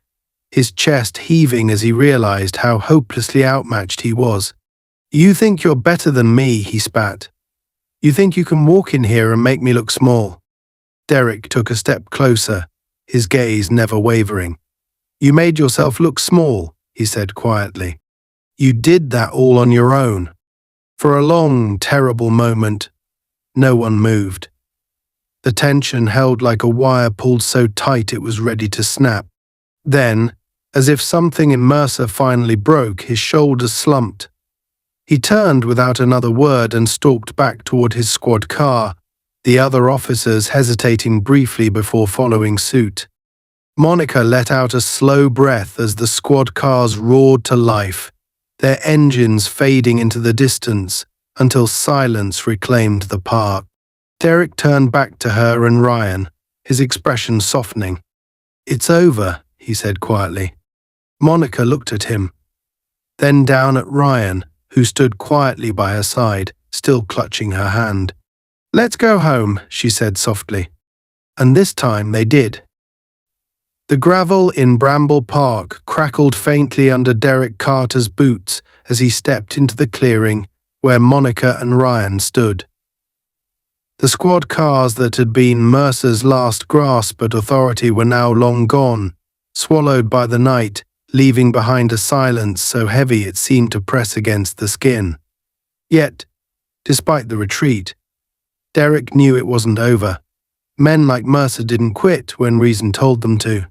his chest heaving as he realized how hopelessly outmatched he was. "You think you're better than me," he spat. "You think you can walk in here and make me look small?" Derek took a step closer, his gaze never wavering. "You made yourself look small," he said quietly. "You did that all on your own." For a long, terrible moment, no one moved. The tension held like a wire pulled so tight it was ready to snap. Then, as if something in Mercer finally broke, his shoulders slumped. He turned without another word and stalked back toward his squad car, the other officers hesitating briefly before following suit. Monica let out a slow breath as the squad cars roared to life, their engines fading into the distance until silence reclaimed the park. Derek turned back to her and Ryan, his expression softening. "It's over," he said quietly. Monica looked at him, then down at Ryan, who stood quietly by her side, still clutching her hand. "Let's go home," she said softly. And this time they did. The gravel in Bramble Park crackled faintly under Derek Carter's boots as he stepped into the clearing where Monica and Ryan stood. The squad cars that had been Mercer's last grasp at authority were now long gone, swallowed by the night, leaving behind a silence so heavy it seemed to press against the skin. Yet, despite the retreat, Derek knew it wasn't over. Men like Mercer didn't quit when reason told them to.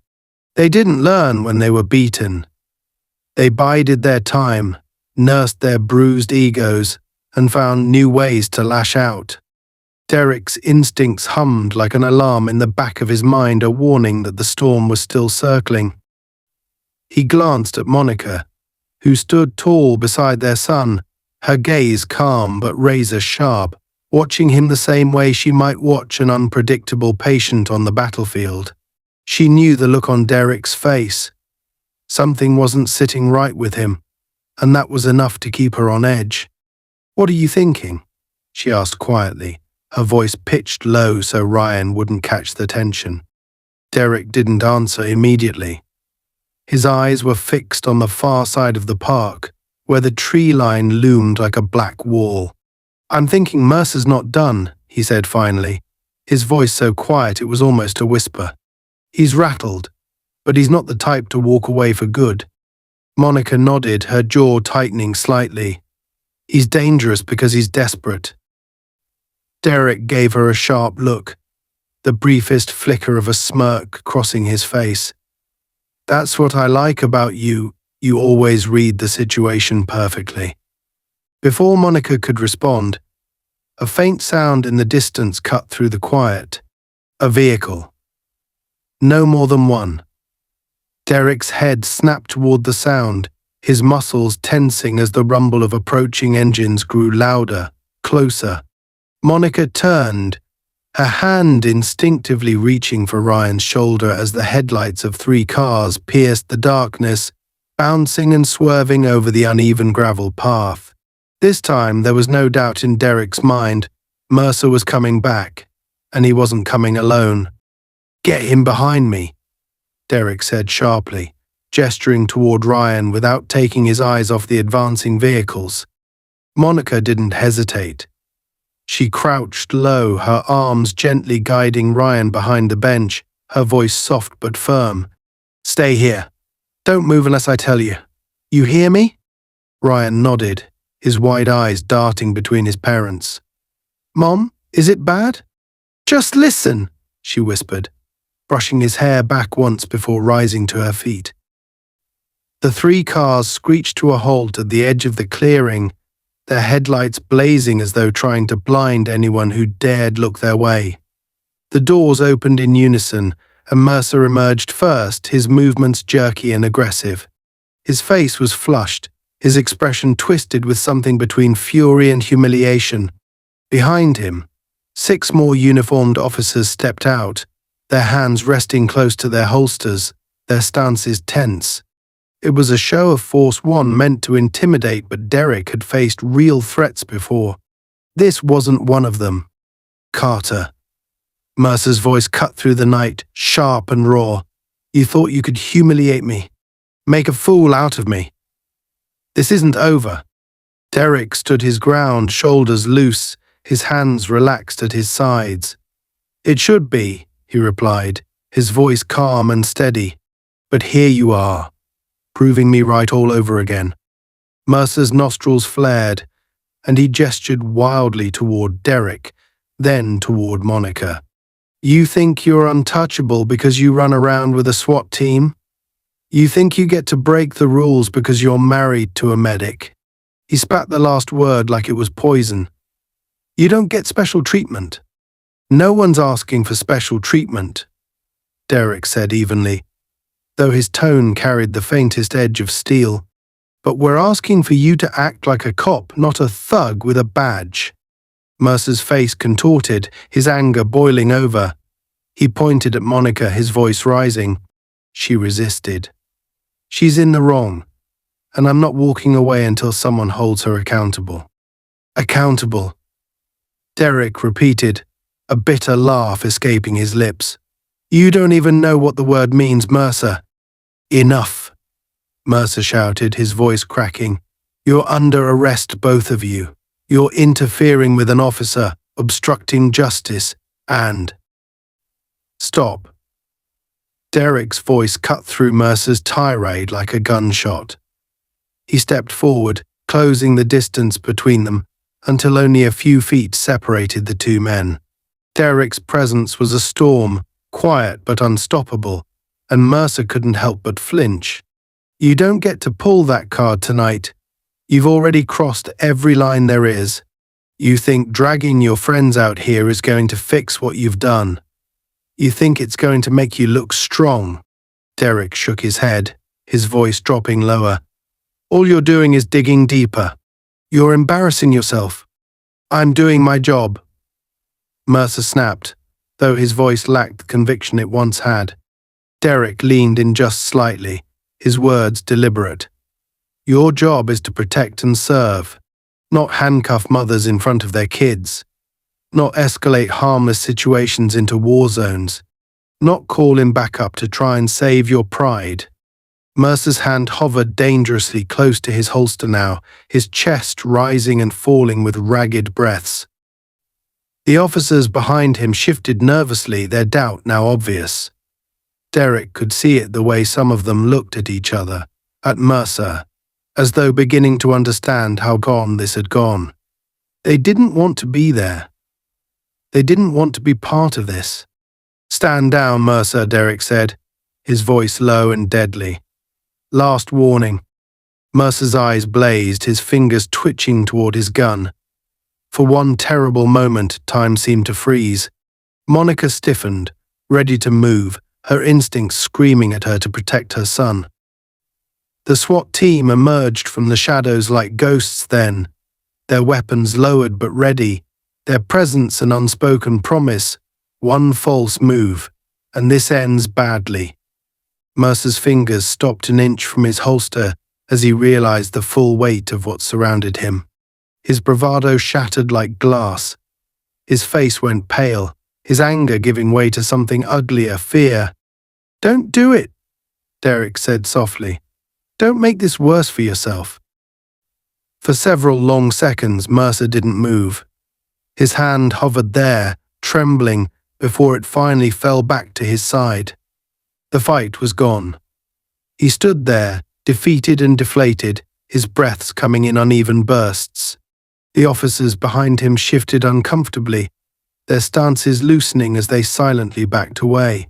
They didn't learn when they were beaten. They bided their time, nursed their bruised egos, and found new ways to lash out. Derek's instincts hummed like an alarm in the back of his mind, a warning that the storm was still circling. He glanced at Monica, who stood tall beside their son, her gaze calm but razor-sharp, watching him the same way she might watch an unpredictable patient on the battlefield. She knew the look on Derek's face. Something wasn't sitting right with him, and that was enough to keep her on edge. "What are you thinking?" she asked quietly, her voice pitched low so Ryan wouldn't catch the tension. Derek didn't answer immediately. His eyes were fixed on the far side of the park, where the tree line loomed like a black wall. "I'm thinking Mercer's not done," he said finally, his voice so quiet it was almost a whisper. "He's rattled, but he's not the type to walk away for good." Monica nodded, her jaw tightening slightly. "He's dangerous because he's desperate." Derek gave her a sharp look, the briefest flicker of a smirk crossing his face. "That's what I like about you. You always read the situation perfectly." Before Monica could respond, a faint sound in the distance cut through the quiet. A vehicle. No more than one. Derek's head snapped toward the sound, his muscles tensing as the rumble of approaching engines grew louder, closer. Monica turned, her hand instinctively reaching for Ryan's shoulder as the headlights of 3 cars pierced the darkness, bouncing and swerving over the uneven gravel path. This time there was no doubt in Derek's mind. Mercer was coming back, and he wasn't coming alone. "Get him behind me," Derek said sharply, gesturing toward Ryan without taking his eyes off the advancing vehicles. Monica didn't hesitate. She crouched low, her arms gently guiding Ryan behind the bench, her voice soft but firm. "Stay here. Don't move unless I tell you. You hear me?" Ryan nodded, his wide eyes darting between his parents. "Mom, is it bad?" "Just listen," she whispered, brushing his hair back once before rising to her feet. The three cars screeched to a halt at the edge of the clearing, their headlights blazing as though trying to blind anyone who dared look their way. The doors opened in unison, and Mercer emerged first, his movements jerky and aggressive. His face was flushed, his expression twisted with something between fury and humiliation. Behind him, 6 more uniformed officers stepped out, their hands resting close to their holsters, their stances tense. It was a show of force one meant to intimidate, but Derek had faced real threats before. This wasn't one of them. "Carter." Mercer's voice cut through the night, sharp and raw. "You thought you could humiliate me, make a fool out of me. This isn't over." Derek stood his ground, shoulders loose, his hands relaxed at his sides. "It should be," he replied, his voice calm and steady. "But here you are, proving me right all over again." Mercer's nostrils flared, and he gestured wildly toward Derek, then toward Monica. "You think you're untouchable because you run around with a SWAT team? You think you get to break the rules because you're married to a medic?" He spat the last word like it was poison. "You don't get special treatment." "No one's asking for special treatment," Derek said evenly, though his tone carried the faintest edge of steel. "But we're asking for you to act like a cop, not a thug with a badge." Mercer's face contorted, his anger boiling over. He pointed at Monica, his voice rising. She resisted. "She's in the wrong, and I'm not walking away until someone holds her accountable." "Accountable," Derek repeated, a bitter laugh escaping his lips. "You don't even know what the word means, Mercer." "Enough," Mercer shouted, his voice cracking. "You're under arrest, both of you. You're interfering with an officer, obstructing justice, and—" "Stop." Derek's voice cut through Mercer's tirade like a gunshot. He stepped forward, closing the distance between them, until only a few feet separated the two men. Derek's presence was a storm, quiet but unstoppable, and Mercer couldn't help but flinch. "You don't get to pull that card tonight. You've already crossed every line there is. You think dragging your friends out here is going to fix what you've done. You think it's going to make you look strong." Derek shook his head, his voice dropping lower. "All you're doing is digging deeper. You're embarrassing yourself. I'm doing my job." Mercer snapped, though his voice lacked the conviction it once had. Derek leaned in just slightly, his words deliberate. "Your job is to protect and serve, not handcuff mothers in front of their kids, not escalate harmless situations into war zones, not call in backup to try and save your pride." Mercer's hand hovered dangerously close to his holster now, his chest rising and falling with ragged breaths. The officers behind him shifted nervously, their doubt now obvious. Derek could see it the way some of them looked at each other, at Mercer, as though beginning to understand how gone this had gone. They didn't want to be there. They didn't want to be part of this. "Stand down, Mercer," Derek said, his voice low and deadly. "Last warning." Mercer's eyes blazed, his fingers twitching toward his gun. For one terrible moment, time seemed to freeze. Monica stiffened, ready to move, her instincts screaming at her to protect her son. The SWAT team emerged from the shadows like ghosts then, their weapons lowered but ready, their presence an unspoken promise. One false move, and this ends badly. Mercer's fingers stopped an inch from his holster as he realized the full weight of what surrounded him. his bravado shattered like glass. His face went pale, his anger giving way to something uglier, fear. "Don't do it," Derek said softly. "Don't make this worse for yourself." For several long seconds, Mercer didn't move. His hand hovered there, trembling, before it finally fell back to his side. The fight was gone. He stood there, defeated and deflated, his breaths coming in uneven bursts. The officers behind him shifted uncomfortably, their stances loosening as they silently backed away.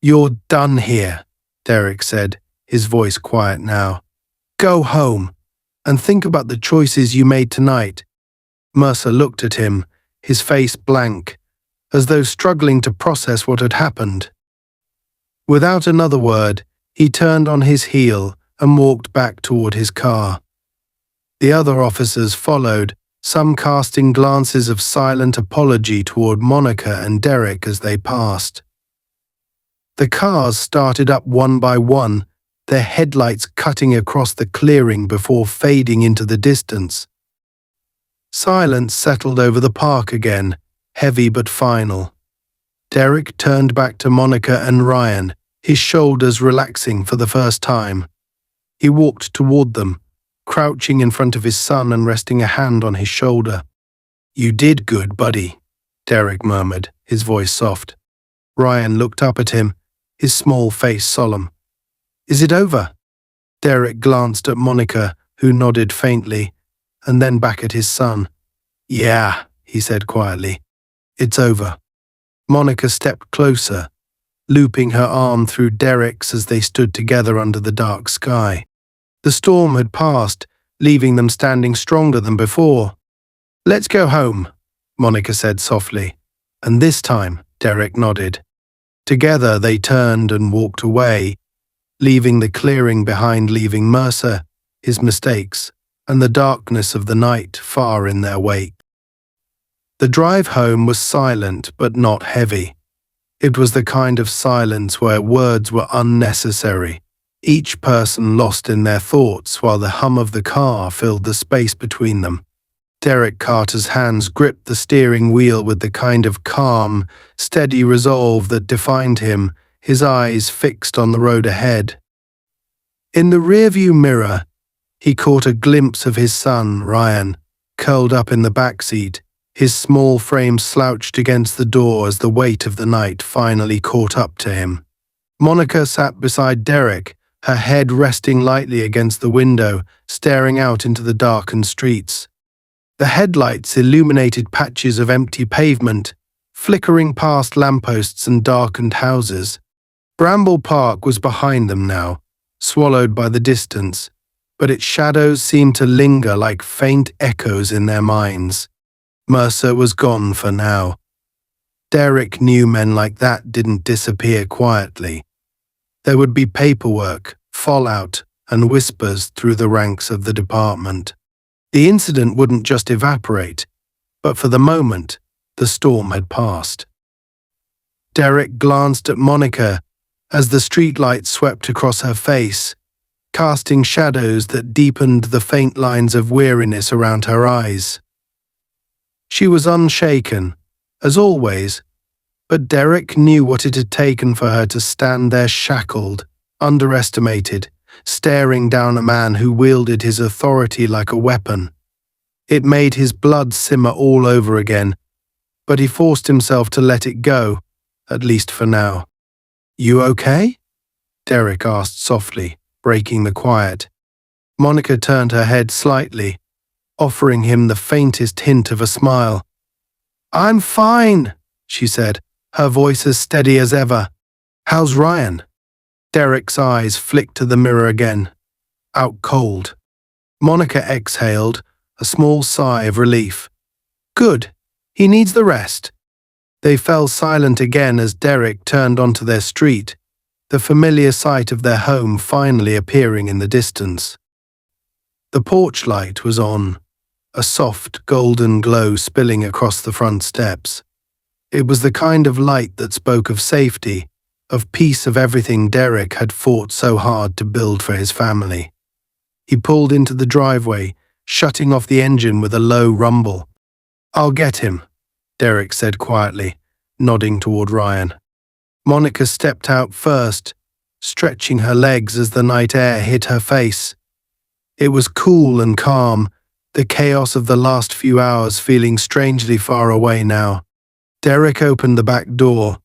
"You're done here," Derek said, his voice quiet now. "Go home, and think about the choices you made tonight." Mercer looked at him, his face blank, as though struggling to process what had happened. Without another word, he turned on his heel and walked back toward his car. The other officers followed, some casting glances of silent apology toward Monica and Derek as they passed. The cars started up one by one, their headlights cutting across the clearing before fading into the distance. Silence settled over the park again, heavy but final. Derek turned back to Monica and Ryan, his shoulders relaxing for the first time. He walked toward them, crouching in front of his son and resting a hand on his shoulder. "You did good, buddy," Derek murmured, his voice soft. Ryan looked up at him, his small face solemn. "Is it over?" Derek glanced at Monica, who nodded faintly, and then back at his son. "Yeah," he said quietly. "It's over." Monica stepped closer, looping her arm through Derek's as they stood together under the dark sky. The storm had passed, leaving them standing stronger than before. "Let's go home," Monica said softly, and this time Derek nodded. Together they turned and walked away, leaving the clearing behind, leaving Mercer, his mistakes, and the darkness of the night far in their wake. The drive home was silent but not heavy. It was the kind of silence where words were unnecessary, each person lost in their thoughts while the hum of the car filled the space between them. Derek Carter's hands gripped the steering wheel with the kind of calm, steady resolve that defined him, his eyes fixed on the road ahead. In the rearview mirror, he caught a glimpse of his son, Ryan, curled up in the backseat, his small frame slouched against the door as the weight of the night finally caught up to him. Monica sat beside Derek, her head resting lightly against the window, staring out into the darkened streets. The headlights illuminated patches of empty pavement, flickering past lampposts and darkened houses. Bramble Park was behind them now, swallowed by the distance, but its shadows seemed to linger like faint echoes in their minds. Mercer was gone for now. Derek knew men like that didn't disappear quietly. There would be paperwork, fallout, and whispers through the ranks of the department. The incident wouldn't just evaporate, but for the moment, the storm had passed. Derek glanced at Monica as the streetlight swept across her face, casting shadows that deepened the faint lines of weariness around her eyes. She was unshaken, as always, but Derek knew what it had taken for her to stand there shackled, underestimated, staring down a man who wielded his authority like a weapon. It made his blood simmer all over again, but he forced himself to let it go, at least for now. "You okay?" Derek asked softly, breaking the quiet. Monica turned her head slightly, offering him the faintest hint of a smile. "I'm fine," she said, her voice as steady as ever. "How's Ryan?" Derek's eyes flicked to the mirror again. "Out cold." Monica exhaled, a small sigh of relief. "Good. He needs the rest." They fell silent again as Derek turned onto their street, the familiar sight of their home finally appearing in the distance. The porch light was on, a soft golden glow spilling across the front steps. It was the kind of light that spoke of safety, of peace, of everything Derek had fought so hard to build for his family. He pulled into the driveway, shutting off the engine with a low rumble. "I'll get him," Derek said quietly, nodding toward Ryan. Monica stepped out first, stretching her legs as the night air hit her face. It was cool and calm, the chaos of the last few hours feeling strangely far away now. Derek opened the back door,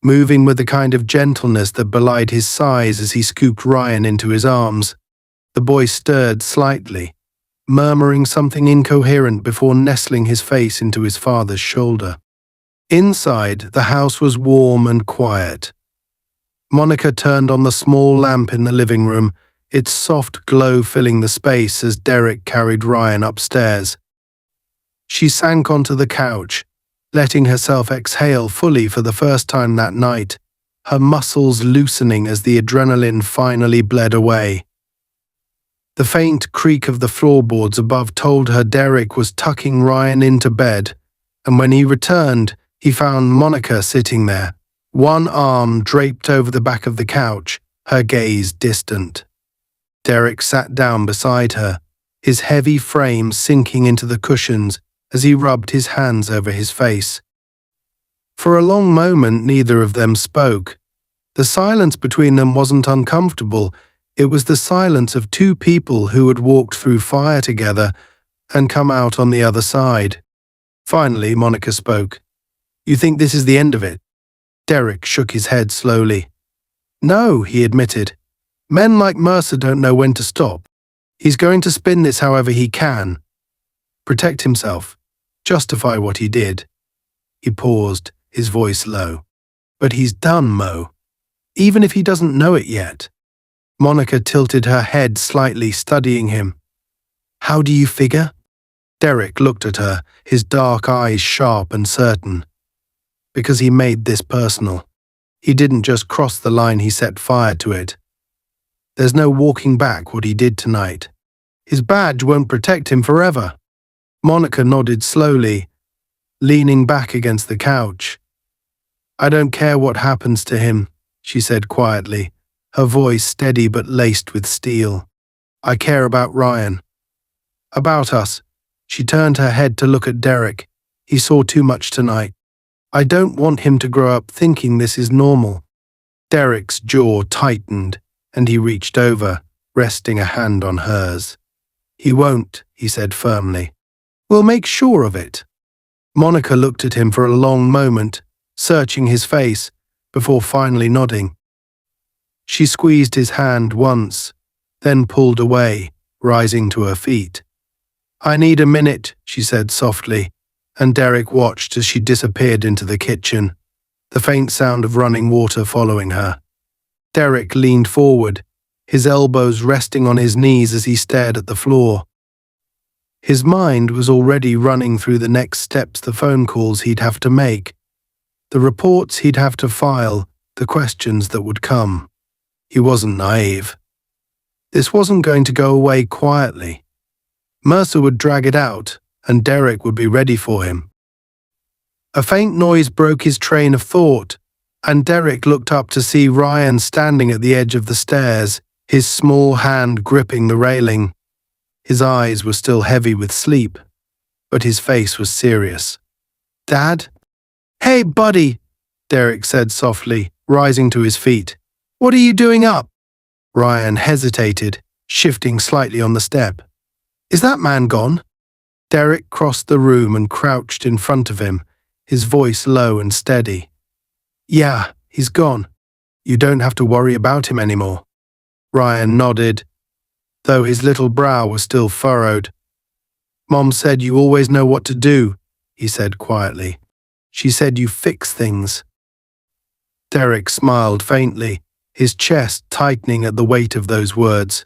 moving with the kind of gentleness that belied his size as he scooped Ryan into his arms. The boy stirred slightly, murmuring something incoherent before nestling his face into his father's shoulder. Inside, the house was warm and quiet. Monica turned on the small lamp in the living room, its soft glow filling the space as Derek carried Ryan upstairs. She sank onto the couch, letting herself exhale fully for the first time that night, her muscles loosening as the adrenaline finally bled away. The faint creak of the floorboards above told her Derek was tucking Ryan into bed, and when he returned, he found Monica sitting there, one arm draped over the back of the couch, her gaze distant. Derek sat down beside her, his heavy frame sinking into the cushions as he rubbed his hands over his face. For a long moment, neither of them spoke. The silence between them wasn't uncomfortable. It was the silence of two people who had walked through fire together and come out on the other side. Finally, Monica spoke. "You think this is the end of it?" Derek shook his head slowly. "No," he admitted. "Men like Mercer don't know when to stop. He's going to spin this however he can. Protect himself. Justify what he did." He paused, his voice low. "But he's done, Mo. Even if he doesn't know it yet." Monica tilted her head slightly, studying him. "How do you figure?" Derek looked at her, his dark eyes sharp and certain. "Because he made this personal. He didn't just cross the line, he set fire to it. There's no walking back what he did tonight. His badge won't protect him forever." Monica nodded slowly, leaning back against the couch. "I don't care what happens to him," she said quietly, her voice steady but laced with steel. "I care about Ryan. About us." She turned her head to look at Derek. "He saw too much tonight. I don't want him to grow up thinking this is normal." Derek's jaw tightened, and he reached over, resting a hand on hers. "He won't," he said firmly. "We'll make sure of it." Monica looked at him for a long moment, searching his face, before finally nodding. She squeezed his hand once, then pulled away, rising to her feet. "I need a minute," she said softly, and Derek watched as she disappeared into the kitchen, the faint sound of running water following her. Derek leaned forward, his elbows resting on his knees as he stared at the floor. His mind was already running through the next steps, the phone calls he'd have to make, the reports he'd have to file, the questions that would come. He wasn't naive. This wasn't going to go away quietly. Mercer would drag it out, and Derek would be ready for him. A faint noise broke his train of thought, and Derek looked up to see Ryan standing at the edge of the stairs, his small hand gripping the railing. His eyes were still heavy with sleep, but his face was serious. "Dad?" "Hey, buddy," Derek said softly, rising to his feet. "What are you doing up?" Ryan hesitated, shifting slightly on the step. "Is that man gone?" Derek crossed the room and crouched in front of him, his voice low and steady. "Yeah, he's gone. You don't have to worry about him anymore." Ryan nodded, though his little brow was still furrowed. "Mom said you always know what to do," he said quietly. "She said you fix things." Derek smiled faintly, his chest tightening at the weight of those words.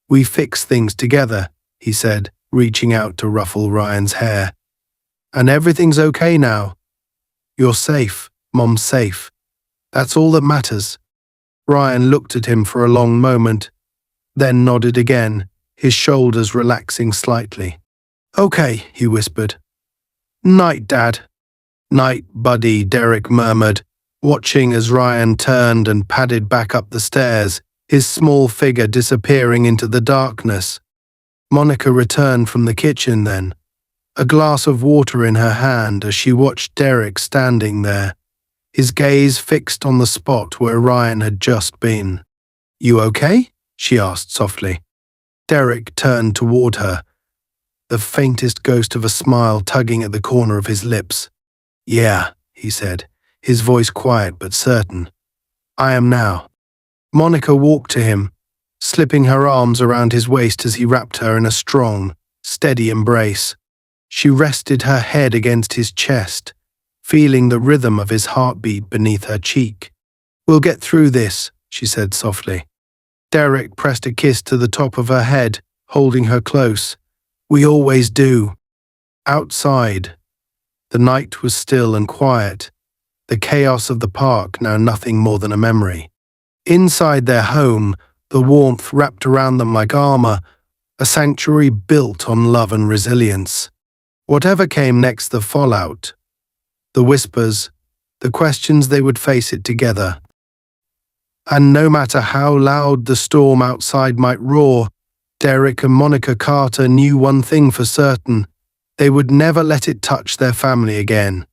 "We fix things together," he said, reaching out to ruffle Ryan's hair. "And everything's okay now. You're safe. Mom's safe. That's all that matters." Ryan looked at him for a long moment, then nodded again, his shoulders relaxing slightly. "Okay," he whispered. "Night, Dad." "Night, buddy," Derek murmured, watching as Ryan turned and padded back up the stairs, his small figure disappearing into the darkness. Monica returned from the kitchen then, a glass of water in her hand as she watched Derek standing there, his gaze fixed on the spot where Ryan had just been. "You okay?" she asked softly. Derek turned toward her, the faintest ghost of a smile tugging at the corner of his lips. "Yeah," he said, his voice quiet but certain. "I am now." Monica walked to him, slipping her arms around his waist as he wrapped her in a strong, steady embrace. She rested her head against his chest, feeling the rhythm of his heartbeat beneath her cheek. "We'll get through this," she said softly. Derek pressed a kiss to the top of her head, holding her close. "We always do." Outside, the night was still and quiet, the chaos of the park now nothing more than a memory. Inside their home, the warmth wrapped around them like armor, a sanctuary built on love and resilience. Whatever came next, the fallout, the whispers, the questions, they would face it together. And no matter how loud the storm outside might roar, Derek and Monica Carter knew one thing for certain: they would never let it touch their family again.